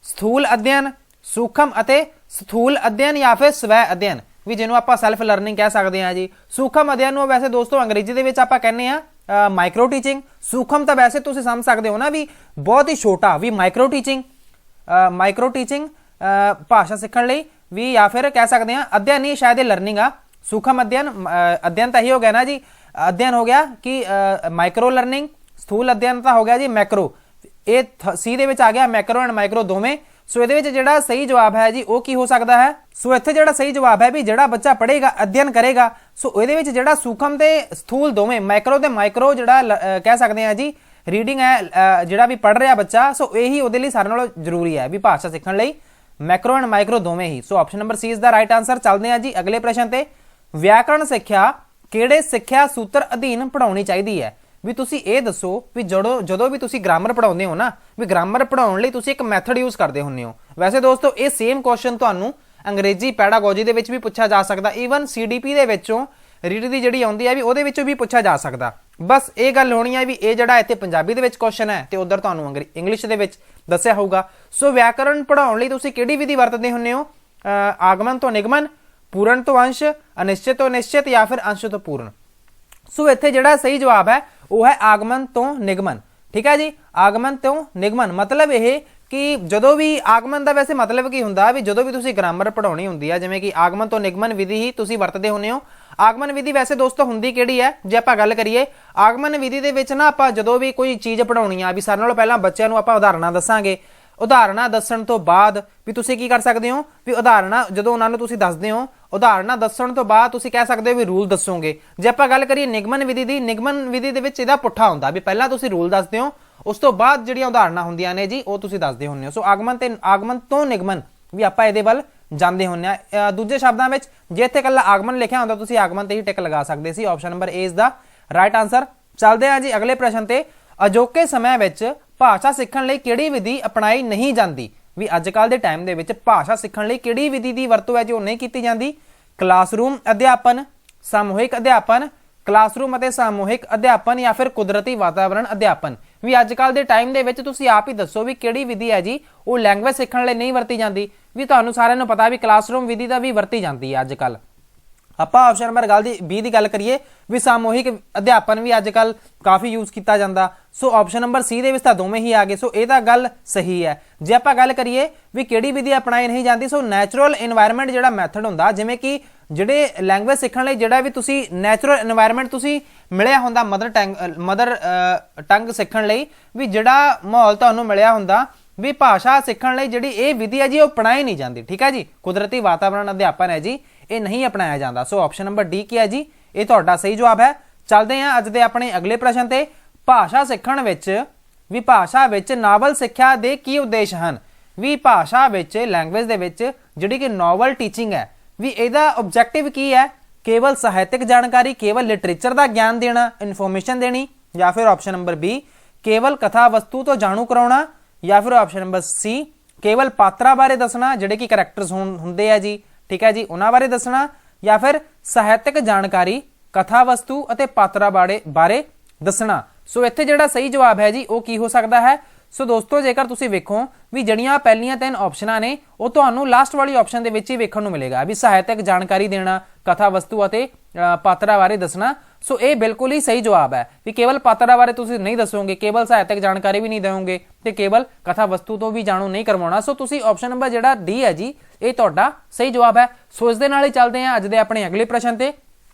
ਸਥੂਲ ਅਧਿਐਨ, ਸੂਖਮ ਅਤੇ ਸਥੂਲ ਅਧਿਐਨ, ਜਾਂ ਫਿਰ ਸਵੈ ਅਧਿਐਨ, ਵੀ ਜਿਹਨੂੰ ਆਪਾਂ ਸੈਲਫ ਲਰਨਿੰਗ ਕਹਿ ਸਕਦੇ ਹਾਂ ਜੀ। ਸੂਖਮ ਅਧਿਐਨ ਨੂੰ ਵੈਸੇ ਦੋਸਤੋ ਅੰਗਰੇਜ਼ੀ ਦੇ ਵਿੱਚ ਆਪਾਂ ਕਹਿੰਦੇ ਆ ਮਾਈਕਰੋ ਟੀਚਿੰਗ। ਸੂਖਮ ਤਾਂ ਵੈਸੇ ਤੁਸੀਂ ਸਮਝ ਸਕਦੇ ਹੋ ਨਾ ਵੀ ਬਹੁਤ ਹੀ ਛੋਟਾ, ਵੀ ਮਾਈਕਰੋ ਟੀਚਿੰਗ ਭਾਸ਼ਾ ਸਿੱਖਣ ਲਈ ਵੀ, ਜਾਂ ਫਿਰ ਕਹਿ ਸਕਦੇ ਹਾਂ ਅਧਿਐਨ ਹੀ ਸ਼ਾਇਦ ਇਹ ਲਰਨਿੰਗ ਆ। ਸੂਖਮ ਅਧਿਐਨ ਤਾਂ ਹੀ ਹੋ ਗਿਆ ਨਾ ਜੀ, ਅਧਿਐਨ ਹੋ ਗਿਆ ਕਿ ਮਾਈਕਰੋ ਲਰਨਿੰਗ। ਸਥੂਲ ਅਧਿਐਨ ਤਾਂ ਹੋ ਗਿਆ ਜੀ ਮੈਕਰੋ, ਇਹ ਸੀ ਦੇ ਵਿੱਚ ਆ ਗਿਆ, ਮੈਕਰੋ ਐਂਡ ਮਾਈਕਰੋ ਦੋਵੇਂ। ਸੋ ਇਹਦੇ ਵਿੱਚ ਜਿਹੜਾ ਸਹੀ ਜਵਾਬ ਹੈ ਜੀ ਉਹ ਕੀ ਹੋ ਸਕਦਾ ਹੈ? ਸੋ ਇੱਥੇ ਜਿਹੜਾ ਸਹੀ ਜਵਾਬ ਹੈ ਵੀ ਜਿਹੜਾ ਬੱਚਾ ਪੜ੍ਹੇਗਾ, ਅਧਿਐਨ ਕਰੇਗਾ, ਸੋ ਇਹਦੇ ਵਿੱਚ ਜਿਹੜਾ ਸੂਖਮ ਤੇ ਸਥੂਲ ਦੋਵੇਂ, ਮਾਈਕਰੋ ਤੇ ਮਾਈਕਰੋ ਜਿਹੜਾ ਕਹਿ ਸਕਦੇ ਹਾਂ ਜੀ ਰੀਡਿੰਗ ਹੈ, ਜਿਹੜਾ ਵੀ ਪੜ੍ਹ ਰਿਹਾ ਬੱਚਾ, ਸੋ ਇਹੀ ਉਹਦੇ ਲਈ ਸਾਰਿਆਂ ਨਾਲੋਂ ਜ਼ਰੂਰੀ ਹੈ ਵੀ ਭਾਸ਼ਾ ਸਿੱਖਣ ਲਈ ਮੈਕਰੋ ਐਂਡ ਮਾਈਕਰੋ ਦੋਵੇਂ ਹੀ। So option number C is the right answer. ਚੱਲਦੇ ਹਾਂ ਜੀ ਅਗਲੇ ਪ੍ਰਸ਼ਨ ਤੇ। ਵਿਆਕਰਣ ਸਿੱਖਿਆ ਕਿਹੜੇ ਸਿੱਖਿਆ ਸੂਤਰ ਅਧੀਨ ਪੜਾਉਣੀ ਚਾਹੀਦੀ ਹੈ? ਵੀ ਤੁਸੀਂ ਇਹ ਦੱਸੋ ਵੀ ਜਦੋਂ ਵੀ ਤੁਸੀਂ ਗ੍ਰਾਮਰ ਪੜਾਉਂਦੇ ਹੋ ਨਾ, ਵੀ ਗ੍ਰਾਮਰ ਪੜਾਉਣ ਲਈ ਤੁਸੀਂ ਇੱਕ ਮੈਥਡ ਯੂਜ਼ ਕਰਦੇ ਹੁੰਦੇ ਹੋ। ਵੈਸੇ ਦੋਸਤੋ ਇਹ ਸੇਮ ਕੁਐਸਚਨ ਤੁਹਾਨੂੰ ਅੰਗਰੇਜ਼ੀ ਪੈਡਾਗੋਜੀ ਦੇ ਵਿੱਚ ਵੀ ਪੁੱਛਿਆ ਜਾ ਸਕਦਾ, ਈਵਨ ਸੀਡੀਪੀ ਦੇ ਵਿੱਚੋਂ ਰੀਡ ਦੀ ਜਿਹੜੀ ਆਉਂਦੀ ਹੈ ਵੀ ਉਹਦੇ ਵਿੱਚੋਂ ਵੀ ਪੁੱਛਿਆ ਜਾ ਸਕਦਾ। ਬਸ ਇਹ ਗੱਲ ਹੋਣੀ ਹੈ ਵੀ ਇਹ ਜਿਹੜਾ ਇੱਥੇ ਪੰਜਾਬੀ ਦੇ ਵਿੱਚ ਕੁਐਸਚਨ ਹੈ ਤੇ ਉਧਰ ਤੁਹਾਨੂੰ ਇੰਗਲਿਸ਼ ਦੇ ਵਿੱਚ ਦੱਸਿਆ ਹੋਊਗਾ। ਸੋ ਵਿਆਕਰਣ ਪੜਾਉਣ ਲਈ ਤੁਸੀਂ ਕਿਹੜੀ ਵਿਧੀ ਵਰਤਦੇ ਹੁੰਦੇ ਹੋ? ਆਗਮਨ ਤੋਂ ਨਿਗਮਨ, ਪੂਰਨ ਤੋਂ ਅੰਸ਼, ਅਨਿਸ਼ਚਿਤ ਤੋਂ ਨਿਸ਼ਚਿਤ, ਜਾਂ ਫਿਰ ਅੰਸ਼ ਤੋਂ ਪੂਰਨ। ਸੋ ਇੱਥੇ ਜਿਹੜਾ ਸਹੀ ਜਵਾਬ ਹੈ ਉਹ ਹੈ ਆਗਮਨ ਤੋਂ ਨਿਗਮਨ, ਠੀਕ ਹੈ ਜੀ। ਆਗਮਨ ਤੋਂ ਨਿਗਮਨ ਮਤਲਬ ਇਹ ਕਿ ਜਦੋਂ ਵੀ ਆਗਮਨ ਦਾ ਵੈਸੇ ਮਤਲਬ ਕੀ ਹੁੰਦਾ ਵੀ ਜਦੋਂ ਵੀ ਤੁਸੀਂ ਗ੍ਰਾਮਰ ਪੜਾਉਣੀ ਹੁੰਦੀ ਹੈ, ਜਿਵੇਂ ਕਿ ਆਗਮਨ ਤੋਂ ਨਿਗਮਨ ਵਿਧੀ ਹੀ ਤੁਸੀਂ ਵਰਤਦੇ ਹੁੰਦੇ ਹੋ। ਆਗਮਨ ਵਿਧੀ ਵੈਸੇ ਦੋਸਤੋ ਹੁੰਦੀ ਕਿਹੜੀ ਹੈ? ਜੇ ਆਪਾਂ ਗੱਲ ਕਰੀਏ ਆਗਮਨ ਵਿਧੀ ਦੇ ਵਿੱਚ ਨਾ, ਆਪਾਂ ਜਦੋਂ ਵੀ ਕੋਈ ਚੀਜ਼ ਪੜਾਉਣੀ ਆ ਵੀ ਸਾਰਿਆਂ ਨਾਲੋਂ ਪਹਿਲਾਂ ਬੱਚਿਆਂ ਨੂੰ ਆਪਾਂ ਉਦਾਹਰਨਾਂ ਦੱਸਾਂਗੇ। ਉਦਾਹਰਨਾਂ ਦੱਸਣ ਤੋਂ ਬਾਅਦ ਵੀ ਤੁਸੀਂ ਕੀ ਕਰ ਸਕਦੇ ਹੋ ਵੀ ਉਦਾਹਰਨਾਂ ਜਦੋਂ ਉਹਨਾਂ ਨੂੰ ਤੁਸੀਂ ਦੱਸਦੇ ਹੋ, ਉਦਾਹਰਨਾਂ ਦੱਸਣ ਤੋਂ ਬਾਅਦ ਤੁਸੀਂ ਕਹਿ ਸਕਦੇ ਹੋ ਵੀ ਰੂਲ ਦੱਸੋਗੇ। ਜੇ ਆਪਾਂ ਗੱਲ ਕਰੀਏ ਨਿਗਮਨ ਵਿਧੀ ਦੀ, ਨਿਗਮਨ ਵਿਧੀ ਦੇ ਵਿੱਚ ਇਹਦਾ ਪੁੱਠਾ ਹੁੰਦਾ ਵੀ ਪਹਿਲਾਂ ਤੁਸੀਂ ਰੂਲ ਦੱਸਦੇ ਹੋ, ਉਸ ਤੋਂ ਬਾਅਦ ਜਿਹੜੀਆਂ ਉਦਾਹਰਨਾਂ ਹੁੰਦੀਆਂ ਨੇ ਜੀ ਉਹ ਤੁਸੀਂ ਦੱਸਦੇ ਹੁੰਦੇ ਹੋ। ਸੋ ਆਗਮਨ ਤੋਂ ਨਿਗਮਨ ਵੀ ਆਪਾਂ ਇਹਦੇ ਵੱਲ ਜਾਂਦੇ ਹੁੰਦੇ ਆ। ਦੂਜੇ ਸ਼ਬਦਾਂ ਵਿੱਚ ਜੇ ਇੱਥੇ ਇਕੱਲਾ ਆਗਮਨ ਲਿਖਿਆ ਹੁੰਦਾ ਤੁਸੀਂ ਆਗਮਨ ਤੇ ਹੀ ਟਿਕ ਲਗਾ ਸਕਦੇ ਸੀ। Option number A is the right answer. ਚੱਲਦੇ ਹਾਂ ਜੀ ਅਗਲੇ ਪ੍ਰਸ਼ਨ ਤੇ। ਅਜੋਕੇ ਸਮੇਂ ਵਿੱਚ ਭਾਸ਼ਾ ਸਿੱਖਣ ਲਈ ਕਿਹੜੀ ਵਿਧੀ ਅਪਣਾਈ ਨਹੀਂ ਜਾਂਦੀ। ਵੀ ਅੱਜ ਕੱਲ੍ਹ ਦੇ ਟਾਈਮ ਦੇ ਵਿੱਚ ਭਾਸ਼ਾ ਸਿੱਖਣ ਲਈ ਕਿਹੜੀ ਵਿਧੀ ਦੀ ਵਰਤੋਂ ਹੈ ਜੋ ਨਹੀਂ ਕੀਤੀ ਜਾਂਦੀ। ਕਲਾਸਰੂਮ ਅਧਿਆਪਨ, ਸਮੂਹਿਕ ਅਧਿਆਪਨ, ਕਲਾਸਰੂਮ ਅਤੇ ਸਮੂਹਿਕ ਅਧਿਆਪਨ ਜਾਂ ਫਿਰ ਕੁਦਰਤੀ ਵਾਤਾਵਰਣ ਅਧਿਆਪਨ। ਵੀ ਅੱਜ ਕੱਲ੍ਹ ਦੇ ਟਾਈਮ ਦੇ ਵਿੱਚ ਤੁਸੀਂ ਆਪ ਹੀ ਦੱਸੋ ਵੀ ਕਿਹੜੀ ਵਿਧੀ ਹੈ ਜੀ ਉਹ ਲੈਂਗੁਏਜ ਸਿੱਖਣ ਲਈ ਨਹੀਂ ਵਰਤੀ ਜਾਂਦੀ। ਵੀ ਤੁਹਾਨੂੰ ਸਾਰਿਆਂ ਨੂੰ ਪਤਾ ਵੀ ਕਲਾਸਰੂਮ ਵਿਧੀ ਦਾ ਵੀ ਵਰਤੀ ਜਾਂਦੀ ਹੈ ਅੱਜ ਕੱਲ੍ਹ। ਆਪਾਂ ਆਪਸ਼ਨ ਨੰਬਰ B ਦੀ ਗੱਲ ਕਰੀਏ ਵੀ ਸਮੂਹਿਕ ਅਧਿਆਪਨ ਵੀ ਅੱਜ ਕੱਲ੍ਹ ਕਾਫੀ ਯੂਜ਼ ਕੀਤਾ ਜਾਂਦਾ। ਸੋ ਆਪਸ਼ਨ ਨੰਬਰ C ਦੇ ਵਿੱਚ ਤਾਂ ਦੋਵੇਂ ਹੀ ਆ ਗਏ। ਸੋ ਇਹ ਤਾਂ ਗੱਲ ਸਹੀ ਹੈ। ਜੇ ਆਪਾਂ ਗੱਲ ਕਰੀਏ ਵੀ ਕਿਹੜੀ ਵਿਧੀ ਅਪਣਾਈ ਨਹੀਂ ਜਾਂਦੀ, ਸੋ ਨੈਚੁਰਲ ਇਨਵਾਇਰਨਮੈਂਟ ਜਿਹੜਾ ਮੈਥਡ ਹੁੰਦਾ, ਜਿਵੇਂ ਕਿ ਜਿਹੜੇ ਲੈਂਗੁਏਜ ਸਿੱਖਣ ਲਈ ਜਿਹੜਾ ਵੀ ਤੁਸੀਂ ਨੈਚੁਰਲ ਇਨਵਾਇਰਨਮੈਂਟ ਤੁਸੀਂ ਮਿਲਿਆ ਹੁੰਦਾ ਮਦਰ ਟੰਗ ਸਿੱਖਣ ਲਈ, ਵੀ ਜਿਹੜਾ ਮਾਹੌਲ ਤੁਹਾਨੂੰ ਮਿਲਿਆ ਹੁੰਦਾ, ਵੀ ਭਾਸ਼ਾ ਸਿੱਖਣ ਲਈ ਜਿਹੜੀ ਇਹ ਵਿਧੀ ਹੈ ਜੀ ਉਹ ਅਪਣਾਈ ਨਹੀਂ ਜਾਂਦੀ। ਠੀਕ ਹੈ ਜੀ, ਕੁਦਰਤੀ ਵਾਤਾਵਰਣ ਅਧਿਆਪਨ ਹੈ ਜੀ, ਇਹ ਨਹੀਂ ਅਪਣਾਇਆ ਜਾਂਦਾ। ਸੋ ਆਪਸ਼ਨ ਨੰਬਰ D ਕੀ ਹੈ ਜੀ, ਇਹ ਤੁਹਾਡਾ ਸਹੀ ਜਵਾਬ ਹੈ। ਚੱਲਦੇ ਹਾਂ ਅੱਜ ਦੇ ਆਪਣੇ ਅਗਲੇ ਪ੍ਰਸ਼ਨ ਤੇ। ਭਾਸ਼ਾ ਸਿੱਖਣ ਵਿੱਚ ਵੀ ਭਾਸ਼ਾ ਵਿੱਚ ਨਾਵਲ ਸਿੱਖਿਆ ਦੇ ਕੀ ਉਦੇਸ਼ ਹਨ। ਵੀ ਭਾਸ਼ਾ ਵਿੱਚ ਲੈਂਗੁਏਜ ਦੇ ਵਿੱਚ ਜਿਹੜੀ ਕਿ ਨਾਵਲ ਟੀਚਿੰਗ ਹੈ, ਵੀ ਇਹਦਾ ਆਬਜੈਕਟਿਵ ਕੀ ਹੈ। ਕੇਵਲ ਸਾਹਿਤਕ ਜਾਣਕਾਰੀ, ਕੇਵਲ ਲਿਟਰੇਚਰ ਦਾ ਗਿਆਨ ਦੇਣਾ, ਇਨਫੋਰਮੇਸ਼ਨ ਦੇਣੀ, ਜਾਂ ਫਿਰ ਆਪਸ਼ਨ ਨੰਬਰ B ਕੇਵਲ ਕਥਾ ਵਸਤੂ ਤੋਂ ਜਾਣੂ ਕਰਾਉਣਾ, ਜਾਂ ਫਿਰ ਆਪਸ਼ਨ ਨੰਬਰ C ਕੇਵਲ ਪਾਤਰਾਂ ਬਾਰੇ ਦੱਸਣਾ ਜਿਹੜੇ ਕਿ ਕਰੈਕਟਰਸ ਹੁੰਦੇ ਆ ਜੀ, ਠੀਕ ਹੈ ਜੀ, ਉਹਨਾਂ ਬਾਰੇ ਦੱਸਣਾ, ਜਾਂ ਫਿਰ ਸਾਹਿਤਕ ਜਾਣਕਾਰੀ, ਕਥਾ ਵਸਤੂ ਅਤੇ ਪਾਤਰਾਂ ਬਾਰੇ ਦੱਸਣਾ। ਸੋ ਇੱਥੇ ਜਿਹੜਾ ਸਹੀ ਜਵਾਬ ਹੈ ਜੀ ਉਹ ਕੀ ਹੋ ਸਕਦਾ ਹੈ। ਸੋ ਦੋਸਤੋ ਜੇਕਰ ਤੁਸੀਂ ਵੇਖੋ ਵੀ ਜਿਹੜੀਆਂ ਪਹਿਲੀਆਂ 3 ਆਪਸ਼ਨਾਂ ਨੇ ਉਹ ਤੁਹਾਨੂੰ ਲਾਸਟ ਵਾਲੀ ਆਪਸ਼ਨ ਦੇ ਵਿੱਚ ਹੀ ਵੇਖਣ ਨੂੰ ਮਿਲੇਗਾ ਵੀ ਸਾਹਿਤਕ ਜਾਣਕਾਰੀ ਦੇਣਾ, ਕਥਾ ਵਸਤੂ ਅਤੇ ਪਾਤਰਾਂ ਬਾਰੇ ਦੱਸਣਾ। ਸੋ ਇਹ ਬਿਲਕੁਲ ਹੀ ਸਹੀ ਜਵਾਬ ਹੈ ਵੀ ਕੇਵਲ ਪਾਤਰਾਂ ਬਾਰੇ ਤੁਸੀਂ ਨਹੀਂ ਦੱਸੋਗੇ, ਕੇਵਲ ਸਾਹਿਤਕ ਜਾਣਕਾਰੀ ਵੀ ਨਹੀਂ ਦੇਵੋਗੇ ਤੇ ਕੇਵਲ ਕਥਾ ਵਸਤੂ ਤੋਂ ਵੀ ਜਾਣੂ ਨਹੀਂ ਕਰਵਾਉਣਾ। ਸੋ ਤੁਸੀਂ ਆਪਸ਼ਨ ਨੰਬਰ ਜਿਹੜਾ D ਹੈ ਜੀ ਇਹ ਤੁਹਾਡਾ ਸਹੀ ਜਵਾਬ ਹੈ। ਸੋ ਇਸ ਦੇ ਨਾਲ ਹੀ ਚੱਲਦੇ ਹਾਂ ਅੱਜ ਦੇ ਆਪਣੇ ਅਗਲੇ ਪ੍ਰਸ਼ਨ ਤੇ।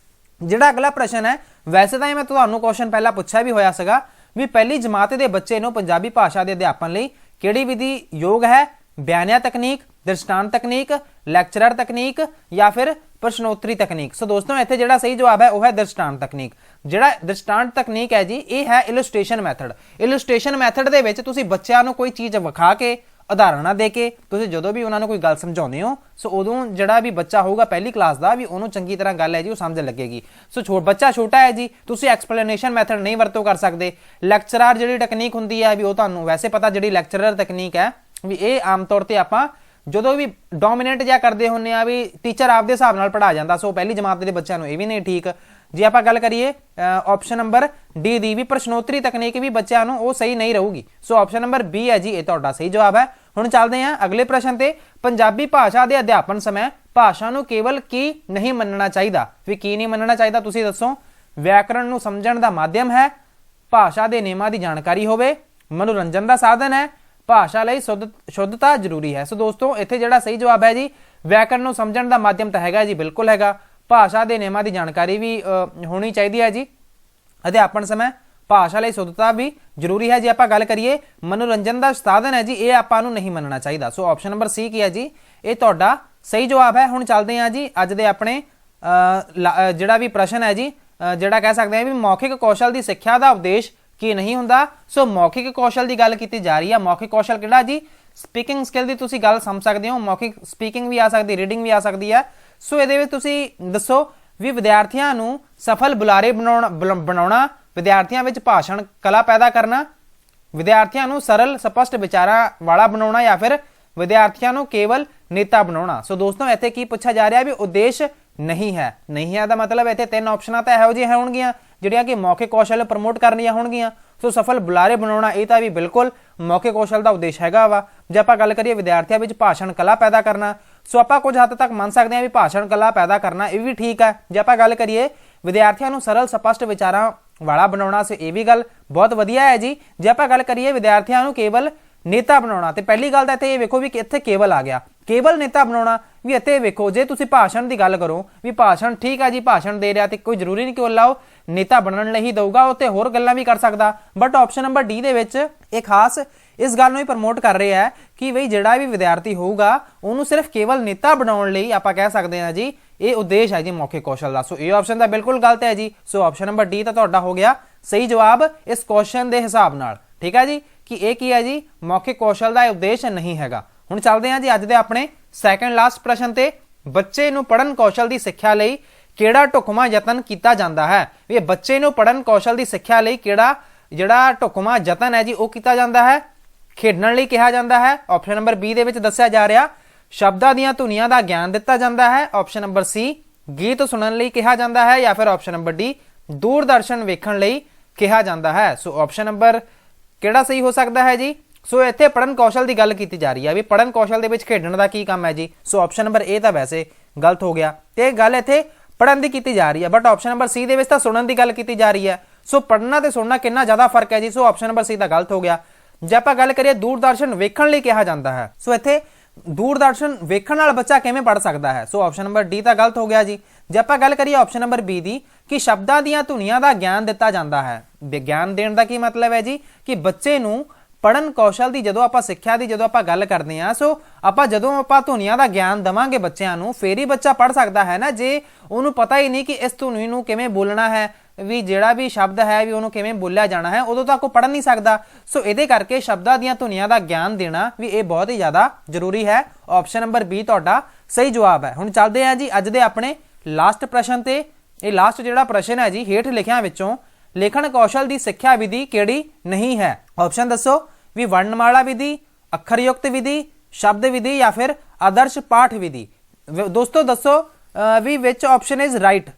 ਜਿਹੜਾ ਅਗਲਾ ਪ੍ਰਸ਼ਨ ਹੈ, ਵੈਸੇ ਤਾਂ ਮੈਂ ਤੁਹਾਨੂੰ ਕੁਐਸਚਨ ਪਹਿਲਾਂ ਪੁੱਛਿਆ ਵੀ ਹੋਇਆ ਸੀਗਾ ਵੀ ਪਹਿਲੀ ਜਮਾਤ ਦੇ ਬੱਚੇ ਨੂੰ ਪੰਜਾਬੀ ਭਾਸ਼ਾ ਦੇ ਅਧਿਆਪਨ ਲਈ ਕਿਹੜੀ ਵਿਧੀ ਯੋਗ ਹੈ। ਬਿਆਨੀਆ ਤਕਨੀਕ, ਦ੍ਰਿਸ਼ਟਾਂਤ ਤਕਨੀਕ, ਲੈਕਚਰਰ ਤਕਨੀਕ ਜਾਂ ਫਿਰ ਪ੍ਰਸ਼ਨੋਤਰੀ ਤਕਨੀਕ। ਸੋ ਦੋਸਤੋ ਇੱਥੇ ਜਿਹੜਾ ਸਹੀ ਜਵਾਬ ਹੈ ਉਹ ਹੈ ਦ੍ਰਿਸ਼ਟਾਂਤ ਤਕਨੀਕ। ਜਿਹੜਾ ਦ੍ਰਿਸ਼ਟਾਂਤ ਤਕਨੀਕ ਹੈ ਜੀ ਇਹ ਹੈ ਇਲਸਟ੍ਰੇਸ਼ਨ ਮੈਥਡ। ਇਲਸਟ੍ਰੇਸ਼ਨ ਮੈਥਡ ਦੇ ਵਿੱਚ ਤੁਸੀਂ ਬੱਚਿਆਂ ਨੂੰ ਕੋਈ ਚੀਜ਼ ਵਿਖਾ ਕੇ, ਉਦਾਹਰਨਾਂ ਦੇ ਕੇ ਤੁਸੀਂ ਜਦੋਂ ਵੀ ਉਹਨਾਂ ਨੂੰ ਕੋਈ ਗੱਲ ਸਮਝਾਉਂਦੇ ਹੋ, ਸੋ ਉਦੋਂ ਜਿਹੜਾ ਵੀ ਬੱਚਾ ਹੋਊਗਾ ਪਹਿਲੀ ਕਲਾਸ ਦਾ, ਵੀ ਉਹਨੂੰ ਚੰਗੀ ਤਰ੍ਹਾਂ ਗੱਲ ਹੈ ਜੀ ਉਹ ਸਮਝ ਲੱਗੇਗੀ। ਸੋ ਬੱਚਾ ਛੋਟਾ ਹੈ ਜੀ, ਤੁਸੀਂ ਐਕਸਪਲੇਨੇਸ਼ਨ ਮੈਥਡ ਨਹੀਂ ਵਰਤੋਂ ਕਰ ਸਕਦੇ। ਲੈਕਚਰਰ ਜਿਹੜੀ ਟੈਕਨੀਕ ਹੁੰਦੀ ਹੈ ਵੀ ਉਹ ਤੁਹਾਨੂੰ ਵੈਸੇ ਪਤਾ, ਜਿਹੜੀ ਲੈਕਚਰਰ ਤਕਨੀਕ ਹੈ ਵੀ ਇਹ ਆਮ ਤੌਰ ਤੇ ਆਪਾਂ ਜਦੋਂ ਵੀ ਡੋਮੀਨੇਟ ਜਿਹਾ ਕਰਦੇ ਹੁੰਦੇ ਆ ਵੀ ਟੀਚਰ ਆਪਦੇ ਹਿਸਾਬ ਨਾਲ ਪੜ੍ਹਾ ਜਾਂਦਾ। ਸੋ ਪਹਿਲੀ ਜਮਾਤ ਦੇ ਬੱਚਿਆਂ ਨੂੰ ਇਹ ਵੀ ਨਹੀਂ ਠੀਕ। ਜੇ ਆਪਾਂ ਗੱਲ ਕਰੀਏ ਆਪਸ਼ਨ ਨੰਬਰ D ਦੀ, ਵੀ ਪ੍ਰਸ਼ਨੋਤਰੀ ਤਕਨੀਕ ਵੀ ਬੱਚਿਆਂ ਨੂੰ ਉਹ ਸਹੀ ਨਹੀਂ ਰਹੂਗੀ। ਸੋ ਆਪਸ਼ਨ ਨੰਬਰ B ਹੈ ਜੀ ਇਹ ਤੁਹਾਡਾ ਸਹੀ ਜਵਾਬ ਹੈ। ਹੁਣ ਚੱਲਦੇ ਹਾਂ ਅਗਲੇ ਪ੍ਰਸ਼ਨ ਤੇ। ਪੰਜਾਬੀ ਭਾਸ਼ਾ ਦੇ ਅਧਿਆਪਨ ਸਮੇਂ ਭਾਸ਼ਾ ਨੂੰ ਕੇਵਲ ਕੀ ਨਹੀਂ ਮੰਨਣਾ ਚਾਹੀਦਾ। ਵੀ ਕੀ ਨਹੀਂ ਮੰਨਣਾ ਚਾਹੀਦਾ ਤੁਸੀਂ ਦੱਸੋ। ਵਿਆਕਰਣ ਨੂੰ ਸਮਝਣ ਦਾ ਮਾਧਿਅਮ ਹੈ, ਭਾਸ਼ਾ ਦੇ ਨਿਯਮਾਂ ਦੀ ਜਾਣਕਾਰੀ ਹੋਵੇ, ਮਨੋਰੰਜਨ ਦਾ ਸਾਧਨ ਹੈ, ਭਾਸ਼ਾ ਲਈ ਸ਼ੁੱਧਤਾ ਜ਼ਰੂਰੀ ਹੈ। ਸੋ ਦੋਸਤੋ ਇੱਥੇ ਜਿਹੜਾ ਸਹੀ ਜਵਾਬ ਹੈ ਜੀ ਵਿਆਕਰਣ ਨੂੰ ਸਮਝਣ ਦਾ ਮਾਧਿਅਮ ਤਾਂ ਹੈਗਾ ਜੀ, ਬਿਲਕੁਲ ਹੈਗਾ। ਭਾਸ਼ਾ ਦੇ ਨਿਯਮਾਂ ਦੀ ਜਾਣਕਾਰੀ ਵੀ ਹੋਣੀ ਚਾਹੀਦੀ ਹੈ ਜੀ ਅਧਿਆਪਨ ਸਮੇਂ। ਭਾਸ਼ਾ ਲਈ ਸ਼ੁੱਧਤਾ ਵੀ ਜ਼ਰੂਰੀ ਹੈ। ਜੇ ਆਪਾਂ ਗੱਲ ਕਰੀਏ ਮਨੋਰੰਜਨ ਦਾ ਸਾਧਨ ਹੈ ਜੀ, ਇਹ ਆਪਾਂ ਨੂੰ ਨਹੀਂ ਮੰਨਣਾ ਚਾਹੀਦਾ। ਸੋ ਆਪਸ਼ਨ ਨੰਬਰ C ਕੀ ਹੈ ਜੀ ਇਹ ਤੁਹਾਡਾ ਸਹੀ ਜਵਾਬ ਹੈ। ਹੁਣ ਚੱਲਦੇ ਹਾਂ ਜੀ ਅੱਜ ਦੇ ਆਪਣੇ ਜਿਹੜਾ ਵੀ ਪ੍ਰਸ਼ਨ ਹੈ ਜੀ, ਜਿਹੜਾ ਕਹਿ ਸਕਦੇ ਹਾਂ ਵੀ ਮੌਖਿਕ ਕੌਸ਼ਲ ਦੀ ਸਿੱਖਿਆ ਦਾ ਉਦੇਸ਼ ਕੀ ਨਹੀਂ ਹੁੰਦਾ। ਸੋ ਮੌਖਿਕ ਕੌਸ਼ਲ ਦੀ ਗੱਲ ਕੀਤੀ ਜਾ ਰਹੀ ਹੈ। ਮੌਖਿਕ ਕੌਸ਼ਲ ਕਿਹੜਾ ਜੀ, ਸਪੀਕਿੰਗ ਸਕਿੱਲ ਦੀ ਤੁਸੀਂ ਗੱਲ ਸਮਝ ਸਕਦੇ ਹੋ। ਮੌਖਿਕ ਸਪੀਕਿੰਗ ਵੀ ਆ ਸਕਦੀ, ਰੀਡਿੰਗ ਵੀ ਆ ਸਕਦੀ ਹੈ। ਸੋ ਇਹਦੇ ਵਿੱਚ ਤੁਸੀਂ ਦੱਸੋ ਵੀ ਵਿਦਿਆਰਥੀਆਂ ਨੂੰ ਸਫਲ ਬੁਲਾਰੇ ਬਣਾਉਣਾ, ਵਿਦਿਆਰਥੀਆਂ ਵਿੱਚ ਭਾਸ਼ਣ ਕਲਾ ਪੈਦਾ ਕਰਨਾ, ਵਿਦਿਆਰਥੀਆਂ ਨੂੰ ਸਰਲ ਸਪਸ਼ਟ ਵਿਚਾਰਾਂ ਵਾਲਾ ਬਣਾਉਣਾ, ਜਾਂ ਫਿਰ ਵਿਦਿਆਰਥੀਆਂ ਨੂੰ ਕੇਵਲ ਨੇਤਾ ਬਣਾਉਣਾ। ਸੋ ਦੋਸਤੋ ਇੱਥੇ ਕੀ ਪੁੱਛਿਆ ਜਾ ਰਿਹਾ ਵੀ ਉਦੇਸ਼ ਨਹੀਂ ਹੈ। ਨਹੀਂ ਹੈ ਦਾ ਮਤਲਬ ਇੱਥੇ 3 ਆਪਸ਼ਨਾਂ ਤਾਂ ਇਹੋ ਜਿਹੀਆਂ ਹੋਣਗੀਆਂ ਜਿਹੜੀਆਂ ਕਿ ਮੌਖਿਕ ਕੌਸ਼ਲ ਪ੍ਰਮੋਟ ਕਰਨੀਆਂ ਹੋਣਗੀਆਂ। ਸੋ ਸਫਲ ਬੁਲਾਰੇ ਬਣਾਉਣਾ ਇਹ ਤਾਂ ਵੀ ਬਿਲਕੁਲ ਮੌਖਿਕ ਕੌਸ਼ਲ ਦਾ ਉਦੇਸ਼ ਹੈਗਾ ਵਾ। ਜੇ ਆਪਾਂ ਗੱਲ ਕਰੀਏ ਵਿਦਿਆਰਥੀਆਂ ਵਿੱਚ ਭਾਸ਼ਣ ਕਲਾ ਪੈਦਾ ਕਰਨਾ, ਸੋ ਆਪਾਂ ਕੁਝ ਹੱਦ ਤੱਕ ਮੰਨ ਸਕਦੇ ਹਾਂ ਵੀ ਭਾਸ਼ਣ ਕਲਾ ਪੈਦਾ ਕਰਨਾ ਇਹ ਵੀ ਠੀਕ ਹੈ। ਜੇ ਆਪਾਂ ਗੱਲ ਕਰੀਏ ਵਿਦਿਆਰਥੀਆਂ ਨੂੰ ਸਰਲ ਸਪਸ਼ਟ ਵਿਚਾਰਾਂ ਵਾਲਾ ਬਣਾਉਣਾ, ਸੋ ਇਹ ਵੀ ਗੱਲ ਬਹੁਤ ਵਧੀਆ ਹੈ ਜੀ। ਜੇ ਆਪਾਂ ਗੱਲ ਕਰੀਏ ਵਿਦਿਆਰਥੀਆਂ ਨੂੰ ਕੇਵਲ ਨੇਤਾ ਬਣਾਉਣਾ, ਤੇ ਪਹਿਲੀ ਗੱਲ ਤਾਂ ਇੱਥੇ ਇਹ ਵੇਖੋ ਵੀ ਇੱਥੇ ਕੇਵਲ ਆ ਗਿਆ, ਕੇਵਲ ਨੇਤਾ ਬਣਾਉਣਾ। ਵੀ ਇੱਥੇ ਵੇਖੋ ਜੇ ਤੁਸੀਂ ਭਾਸ਼ਣ ਦੀ ਗੱਲ ਕਰੋ ਵੀ ਭਾਸ਼ਣ ਠੀਕ ਹੈ ਜੀ, ਭਾਸ਼ਣ ਦੇ ਰਿਹਾ ਤੇ ਕੋਈ ਜ਼ਰੂਰੀ ਨਹੀਂ ਕਿ ਉਹ ਲਾਓ ਨੇਤਾ ਬਣਨ ਲਈ ਹੀ ਦਊਗਾ, ਉਹ ਤੇ ਹੋਰ ਗੱਲਾਂ ਵੀ ਕਰ ਸਕਦਾ। ਬਟ ਆਪਸ਼ਨ ਨੰਬਰ D ਦੇ ਵਿੱਚ ਇਹ ਖਾਸ ਇਸ ਗੱਲ ਨੂੰ ਹੀ ਪ੍ਰਮੋਟ ਕਰ ਰਿਹਾ ਹੈ ਕਿ ਬਈ ਜਿਹੜਾ ਵੀ ਵਿਦਿਆਰਥੀ ਹੋਊਗਾ ਉਹਨੂੰ ਸਿਰਫ ਕੇਵਲ ਨੇਤਾ ਬਣਾਉਣ ਲਈ ਆਪਾਂ ਕਹਿ ਸਕਦੇ ਹਾਂ ਜੀ ਇਹ ਉਦੇਸ਼ ਹੈ ਜੀ ਮੌਖਿਕ ਕੌਸ਼ਲ ਦਾ। ਸੋ ਇਹ ਆਪਸ਼ਨ ਤਾਂ ਬਿਲਕੁਲ ਗਲਤ ਹੈ ਜੀ। ਸੋ ਆਪਸ਼ਨ ਨੰਬਰ D ਤਾਂ ਤੁਹਾਡਾ ਹੋ ਗਿਆ ਸਹੀ ਜਵਾਬ ਇਸ ਕੁਐਸਚਨ ਦੇ ਹਿਸਾਬ ਨਾਲ। ਠੀਕ ਹੈ ਜੀ ਕਿ ਇਹ ਕੀ ਹੈ ਜੀ ਮੌਖਿਕ ਕੌਸ਼ਲ ਦਾ ਉਦੇਸ਼ ਨਹੀਂ ਹੈਗਾ। ਹੁਣ ਚੱਲਦੇ ਹਾਂ ਜੀ ਅੱਜ ਦੇ ਆਪਣੇ ਸੈਕੰਡ ਲਾਸਟ ਪ੍ਰਸ਼ਨ ਤੇ। ਬੱਚੇ ਨੂੰ ਪੜ੍ਹਨ ਕੌਸ਼ਲ ਦੀ ਸਿੱਖਿਆ ਲਈ ਕਿਹੜਾ ਢੁਕਵਾਂ ਯਤਨ ਕੀਤਾ ਜਾਂਦਾ ਹੈ। ਇਹ ਬੱਚੇ ਨੂੰ ਪੜ੍ਹਨ ਕੌਸ਼ਲ ਦੀ ਸਿੱਖਿਆ ਲਈ ਕਿਹੜਾ ਜਿਹੜਾ ਢੁਕਵਾਂ ਯਤਨ ਹੈ ਜੀ ਉਹ ਕੀਤਾ ਜਾਂਦਾ ਹੈ, ਖੇਡਣ ਲਈ ਕਿਹਾ ਜਾਂਦਾ ਹੈ। ਆਪਸ਼ਨ ਨੰਬਰ ਬੀ ਦੇ ਵਿੱਚ ਦੱਸਿਆ ਜਾ ਰਿਹਾ ਸ਼ਬਦਾਂ ਦੀਆਂ ਧੁਨੀਆਂ ਦਾ ਗਿਆਨ ਦਿੱਤਾ ਜਾਂਦਾ ਹੈ। ਆਪਸ਼ਨ ਨੰਬਰ ਸੀ ਗੀਤ ਸੁਣਨ ਲਈ ਕਿਹਾ ਜਾਂਦਾ ਹੈ, ਜਾਂ ਫਿਰ ਆਪਸ਼ਨ ਨੰਬਰ ਡੀ ਦੂਰਦਰਸ਼ਨ ਵੇਖਣ ਲਈ ਕਿਹਾ ਜਾਂਦਾ ਹੈ। ਸੋ ਆਪਸ਼ਨ ਨੰਬਰ ਕਿਹੜਾ ਸਹੀ ਹੋ ਸਕਦਾ ਹੈ ਜੀ? ਸੋ ਇੱਥੇ ਪੜਨ ਕੌਸ਼ਲ ਦੀ ਗੱਲ ਕੀਤੀ ਜਾ ਰਹੀ ਹੈ ਵੀ ਪੜਨ ਕੌਸ਼ਲ ਦੇ ਵਿੱਚ ਖੇਡਣ ਦਾ ਕੀ ਕੰਮ ਹੈ ਜੀ। ਸੋ ਆਪਸ਼ਨ ਨੰਬਰ ਏ ਤਾਂ ਵੈਸੇ ਗਲਤ ਹੋ ਗਿਆ ਤੇ ਗੱਲ ਇੱਥੇ ਪੜਨ ਦੀ ਕੀਤੀ ਜਾ ਰਹੀ ਹੈ, ਬਟ ਆਪਸ਼ਨ ਨੰਬਰ ਸੀ ਦੇ ਵਿੱਚ ਤਾਂ ਸੁਣਨ ਦੀ ਗੱਲ ਕੀਤੀ ਜਾ ਰਹੀ ਹੈ। ਸੋ ਪੜਨਾ ਤੇ ਸੁਣਨਾ ਕਿੰਨਾ ਜ਼ਿਆਦਾ ਫਰਕ ਹੈ ਜੀ। ਸੋ ਆਪਸ਼ਨ ਨੰਬਰ ਸੀ ਤਾਂ ਗਲਤ ਹੋ ਗਿਆ। ਜੇ ਆਪਾਂ ਗੱਲ ਕਰੀਏ ਦੂਰਦਰਸ਼ਨ ਵੇਖਣ ਲਈ ਕਿਹਾ ਜਾਂਦਾ ਹੈ, ਸੋ ਇੱਥੇ ਦੂਰਦਰਸ਼ਨ ਵੇਖਣ ਨਾਲ ਬੱਚਾ ਕਿਵੇਂ ਪੜ ਸਕਦਾ ਹੈ? ਸੋ ਆਪਸ਼ਨ ਨੰਬਰ ਡੀ ਤਾਂ ਗਲਤ ਹੋ ਗਿਆ ਜੀ। ਜੇ ਆਪਾਂ ਗੱਲ ਕਰੀਏ ਆਪਸ਼ਨ ਨੰਬਰ ਬੀ ਦੀ ਕਿ ਸ਼ਬਦਾਂ ਦੀਆਂ ਧੁਨੀਆਂ ਦਾ ਗਿਆਨ ਦਿੱਤਾ ਜਾਂਦਾ ਹੈ, ਵਿਗਿਆਨ ਦੇਣ ਦਾ ਕੀ ਮਤਲਬ ਹੈ ਜੀ ਕਿ ਬੱਚੇ ਨੂੰ ਪੜਨ ਕੌਸ਼ਲ ਦੀ ਜਦੋਂ ਆਪਾਂ ਸਿੱਖਿਆ ਦੀ ਜਦੋਂ ਆਪਾਂ ਗੱਲ ਕਰਦੇ ਹਾਂ, ਸੋ ਆਪਾਂ ਜਦੋਂ ਆਪਾਂ ਧੁਨੀਆਂ ਦਾ ਗਿਆਨ ਦਵਾਂਗੇ ਬੱਚਿਆਂ ਨੂੰ ਫੇਰ ਹੀ ਬੱਚਾ ਪੜ ਸਕਦਾ ਹੈ ਨਾ। ਜੇ ਉਹਨੂੰ ਪਤਾ ਹੀ ਨਹੀਂ ਕਿ ਇਸ ਧੁਨੀ ਨੂੰ ਕਿਵੇਂ ਬੋਲਣਾ ਹੈ, ਵੀ ਜਿਹੜਾ ਵੀ ਸ਼ਬਦ ਹੈ ਵੀ ਉਹਨੂੰ ਕਿਵੇਂ ਬੋਲਿਆ ਜਾਣਾ ਹੈ, ਉਦੋਂ ਤੱਕ ਉਹ ਪੜ੍ਹ ਨਹੀਂ ਸਕਦਾ। ਸੋ ਇਹਦੇ ਕਰਕੇ ਸ਼ਬਦਾਂ ਦੀਆਂ ਧੁਨੀਆਂ ਦਾ ਗਿਆਨ ਦੇਣਾ ਵੀ ਇਹ ਬਹੁਤ ਹੀ ਜ਼ਿਆਦਾ ਜ਼ਰੂਰੀ ਹੈ। ਆਪਸ਼ਨ ਨੰਬਰ ਬੀ ਤੁਹਾਡਾ ਸਹੀ ਜਵਾਬ ਹੈ। ਹੁਣ ਚੱਲਦੇ ਹਾਂ ਜੀ ਅੱਜ ਦੇ ਆਪਣੇ ਲਾਸਟ ਪ੍ਰਸ਼ਨ ਤੇ। ਇਹ ਲਾਸਟ ਜਿਹੜਾ ਪ੍ਰਸ਼ਨ ਹੈ ਜੀ ਹੇਠ ਲਿਖਿਆਂ ਵਿੱਚੋਂ ਲੇਖਣ ਕੌਸ਼ਲ ਦੀ ਸਿੱਖਿਆ ਵਿਧੀ ਕਿਹੜੀ ਨਹੀਂ ਹੈ? ਆਪਸ਼ਨ ਦੱਸੋ ਵੀ ਵਰਣਮਾਲਾ ਵਿਧੀ, ਅੱਖਰਯੁਕਤ ਵਿਧੀ, ਸ਼ਬਦ ਵਿਧੀ ਜਾਂ ਫਿਰ ਆਦਰਸ਼ ਪਾਠ ਵਿਧੀ। ਦੋਸਤੋ ਦੱਸੋ ਵੀ ਵਿਚ ਆਪਸ਼ਨ ਇਜ਼ ਰਾਈਟ।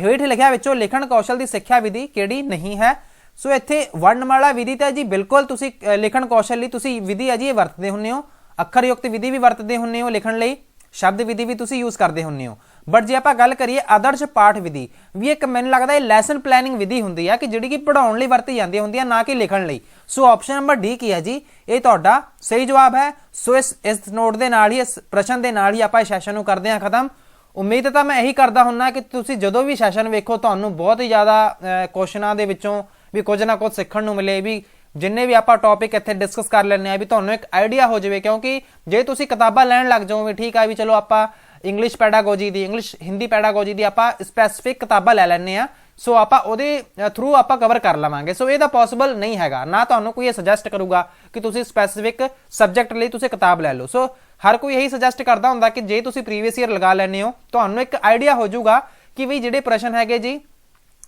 ਹੇਠ ਲਿਖਿਆ ਵਿੱਚੋਂ ਲਿਖਣ ਕੌਸ਼ਲ ਦੀ ਸਿੱਖਿਆ ਵਿਧੀ ਕਿਹੜੀ ਨਹੀਂ ਹੈ? ਸੋ ਇੱਥੇ ਵਰਣਮਾਲਾ ਵਿਧੀ ਤਾਂ ਜੀ ਬਿਲਕੁਲ ਤੁਸੀਂ ਲਿਖਣ ਕੌਸ਼ਲ ਲਈ ਤੁਸੀਂ ਵਿਧੀ ਹੈ ਜੀ ਇਹ ਵਰਤਦੇ ਹੁੰਦੇ ਹੋ, ਅੱਖਰਯੁਕਤ ਵਿਧੀ ਵੀ ਵਰਤਦੇ ਹੁੰਦੇ ਹੋ ਲਿਖਣ ਲਈ, ਸ਼ਬਦ ਵਿਧੀ ਵੀ ਤੁਸੀਂ ਯੂਜ਼ ਕਰਦੇ ਹੁੰਦੇ ਹੋ। ਬਟ ਜੇ ਆਪਾਂ ਗੱਲ ਕਰੀਏ ਆਦਰਸ਼ ਪਾਠ ਵਿਧੀ ਵੀ ਇੱਕ ਮੈਨੂੰ ਲੱਗਦਾ ਇਹ ਲੈਸਨ ਪਲੈਨਿੰਗ ਵਿਧੀ ਹੁੰਦੀ ਹੈ ਕਿ ਜਿਹੜੀ ਕਿ ਪੜਾਉਣ ਲਈ ਵਰਤੀ ਜਾਂਦੀ ਹੁੰਦੀ ਹੈ, ਨਾ ਕਿ ਲਿਖਣ ਲਈ। ਸੋ ਆਪਸ਼ਨ ਨੰਬਰ ਡੀ ਕੀ ਹੈ ਜੀ? ਇਹ ਤੁਹਾਡਾ ਸਹੀ ਜਵਾਬ ਹੈ। ਸੋ ਇਸ ਨੋਟ ਦੇ ਨਾਲ ਹੀ ਇਸ ਪ੍ਰਸ਼ਨ ਦੇ ਨਾਲ ਹੀ ਆਪਾਂ ਇਸ ਸੈਸ਼ਨ ਨੂੰ ਕਰਦੇ ਹਾਂ ਖਤਮ। ਉਮੀਦ ਤਾਂ ਮੈਂ ਇਹੀ ਕਰਦਾ ਹੁੰਨਾ ਕਿ ਤੁਸੀਂ ਜਦੋਂ ਵੀ ਸੈਸ਼ਨ ਵੇਖੋ ਤੁਹਾਨੂੰ ਬਹੁਤ ਹੀ ਜ਼ਿਆਦਾ ਕੁਐਸਚਨਾਂ ਦੇ ਵਿੱਚੋਂ ਵੀ ਕੁਝ ਨਾ ਕੁਝ ਸਿੱਖਣ ਨੂੰ ਮਿਲੇ, ਵੀ ਜਿੰਨੇ ਵੀ ਆਪਾਂ ਟੌਪਿਕ ਇੱਥੇ ਡਿਸਕਸ ਕਰ ਲੈਂਦੇ ਆ ਵੀ ਤੁਹਾਨੂੰ ਇੱਕ ਆਈਡੀਆ ਹੋ ਜਾਵੇ। ਕਿਉਂਕਿ ਜੇ ਤੁਸੀਂ ਕਿਤਾਬਾਂ ਲੈਣ ਲੱਗ ਜਾਓ ਵੀ ਠੀਕ ਆ ਵੀ ਚਲੋ ਆਪਾਂ ਇੰਗਲਿਸ਼ ਪੈਡਾਗੋਜੀ ਦੀ ਹਿੰਦੀ ਪੈਡਾਗੋਜੀ ਦੀ ਆਪਾਂ ਸਪੈਸੀਫਿਕ ਕਿਤਾਬਾਂ ਲੈ ਲੈਂਦੇ ਆ, ਸੋ ਆਪਾਂ ਉਹਦੇ ਥਰੂ ਆਪਾਂ ਕਵਰ ਕਰ ਲਵਾਂਗੇ। ਸੋ ਇਹ ਤਾਂ ਪੋਸੀਬਲ ਨਹੀਂ ਹੈਗਾ, ਨਾ ਤੁਹਾਨੂੰ ਕੋਈ ਇਹ ਸੁਜੈਸਟ ਕਰੂਗਾ ਕਿ ਤੁਸੀਂ ਸਪੈਸੀਫਿਕ ਸਬਜੈਕਟ ਲਈ ਤੁਸੀਂ ਕਿਤਾਬ ਲੈ ਲਓ। ਸੋ ਹਰ ਕੋਈ ਇਹੀ ਸੁਜੈਸਟ ਕਰਦਾ ਹੁੰਦਾ ਕਿ ਜੇ ਤੁਸੀਂ ਪ੍ਰੀਵੀਅਸ ਈਅਰ ਲਗਾ ਲੈਂਦੇ ਹੋ ਤੁਹਾਨੂੰ ਇੱਕ ਆਈਡੀਆ ਹੋ ਜਾਊਗਾ ਕਿ ਵੀ ਜਿਹੜੇ ਪ੍ਰਸ਼ਨ ਹੈਗੇ ਜੀ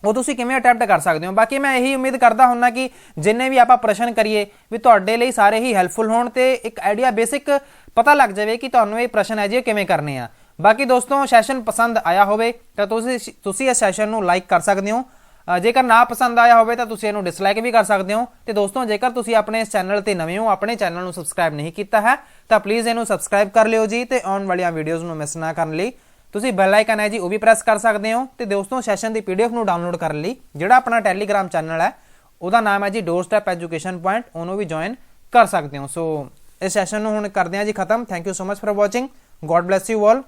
ਉਹ ਤੁਸੀਂ ਕਿਵੇਂ ਅਟੈਂਪਟ ਕਰ ਸਕਦੇ ਹੋ। ਬਾਕੀ ਮੈਂ ਇਹੀ ਉਮੀਦ ਕਰਦਾ ਹੁੰਦਾ ਕਿ ਜਿੰਨੇ ਵੀ ਆਪਾਂ ਪ੍ਰਸ਼ਨ ਕਰੀਏ ਵੀ ਤੁਹਾਡੇ ਲਈ ਸਾਰੇ ਹੀ ਹੈਲਪਫੁਲ ਹੋਣ ਤੇ ਇੱਕ ਆਈਡੀਆ ਬੇਸਿਕ ਪਤਾ ਲੱਗ ਜਾਵੇ ਕਿ ਤੁਹਾਨੂੰ ਇਹ ਪ੍ਰਸ਼ਨ ਹੈ ਜੀ ਕਿਵੇਂ ਕਰਨੇ ਆ। ਬਾਕੀ ਦੋਸਤੋ ਸੈਸ਼ਨ ਪਸੰਦ ਆਇਆ ਹੋਵੇ ਤਾਂ ਤੁਸੀਂ ਇਸ ਸੈਸ਼ਨ ਨੂੰ ਲਾਈਕ ਕਰ ਸਕਦੇ ਹੋ, ਜੇਕਰ ਨਾ ਪਸੰਦ ਆਇਆ ਹੋਵੇ ਤਾਂ ਤੁਸੀਂ ਇਹਨੂੰ ਡਿਸਲਾਈਕ ਵੀ ਕਰ ਸਕਦੇ ਹੋ। ਤੇ ਦੋਸਤੋ ਜੇਕਰ ਤੁਸੀਂ ਆਪਣੇ ਇਸ ਚੈਨਲ ਤੇ ਨਵੇਂ ਹੋ, ਆਪਣੇ ਚੈਨਲ ਨੂੰ ਸਬਸਕ੍ਰਾਈਬ ਨਹੀਂ ਕੀਤਾ ਹੈ ਤਾਂ ਪਲੀਜ਼ ਇਹਨੂੰ ਸਬਸਕ੍ਰਾਈਬ ਕਰ ਲਿਓ ਜੀ। ਤੇ ਆਉਣ ਵਾਲੀਆਂ ਵੀਡੀਓਜ਼ ਨੂੰ ਮਿਸ ਨਾ ਕਰਨ ਲਈ ਤੁਸੀਂ ਬੈਲ ਆਈਕਨ ਹੈ ਜੀ ਉਹ ਵੀ ਪ੍ਰੈਸ ਕਰ ਸਕਦੇ ਹੋ। ਤੇ ਦੋਸਤੋ ਸੈਸ਼ਨ ਦੀ PDF ਨੂੰ ਡਾਊਨਲੋਡ ਕਰਨ ਲਈ ਜਿਹੜਾ ਆਪਣਾ ਟੈਲੀਗ੍ਰਾਮ ਚੈਨਲ ਹੈ ਉਹਦਾ ਨਾਮ ਹੈ ਜੀ ਡੋਰਸਟੈਪ ਐਜੂਕੇਸ਼ਨ ਪੁਆਇੰਟ, ਉਹਨੂੰ ਵੀ ਜੁਆਇਨ ਕਰ ਸਕਦੇ ਹੋ। ਸੋ ਇਸ ਸੈਸ਼ਨ ਨੂੰ ਹੁਣ ਕਰਦੇ ਹਾਂ ਜੀ ਖਤਮ। Thank you so much for watching. God bless you all.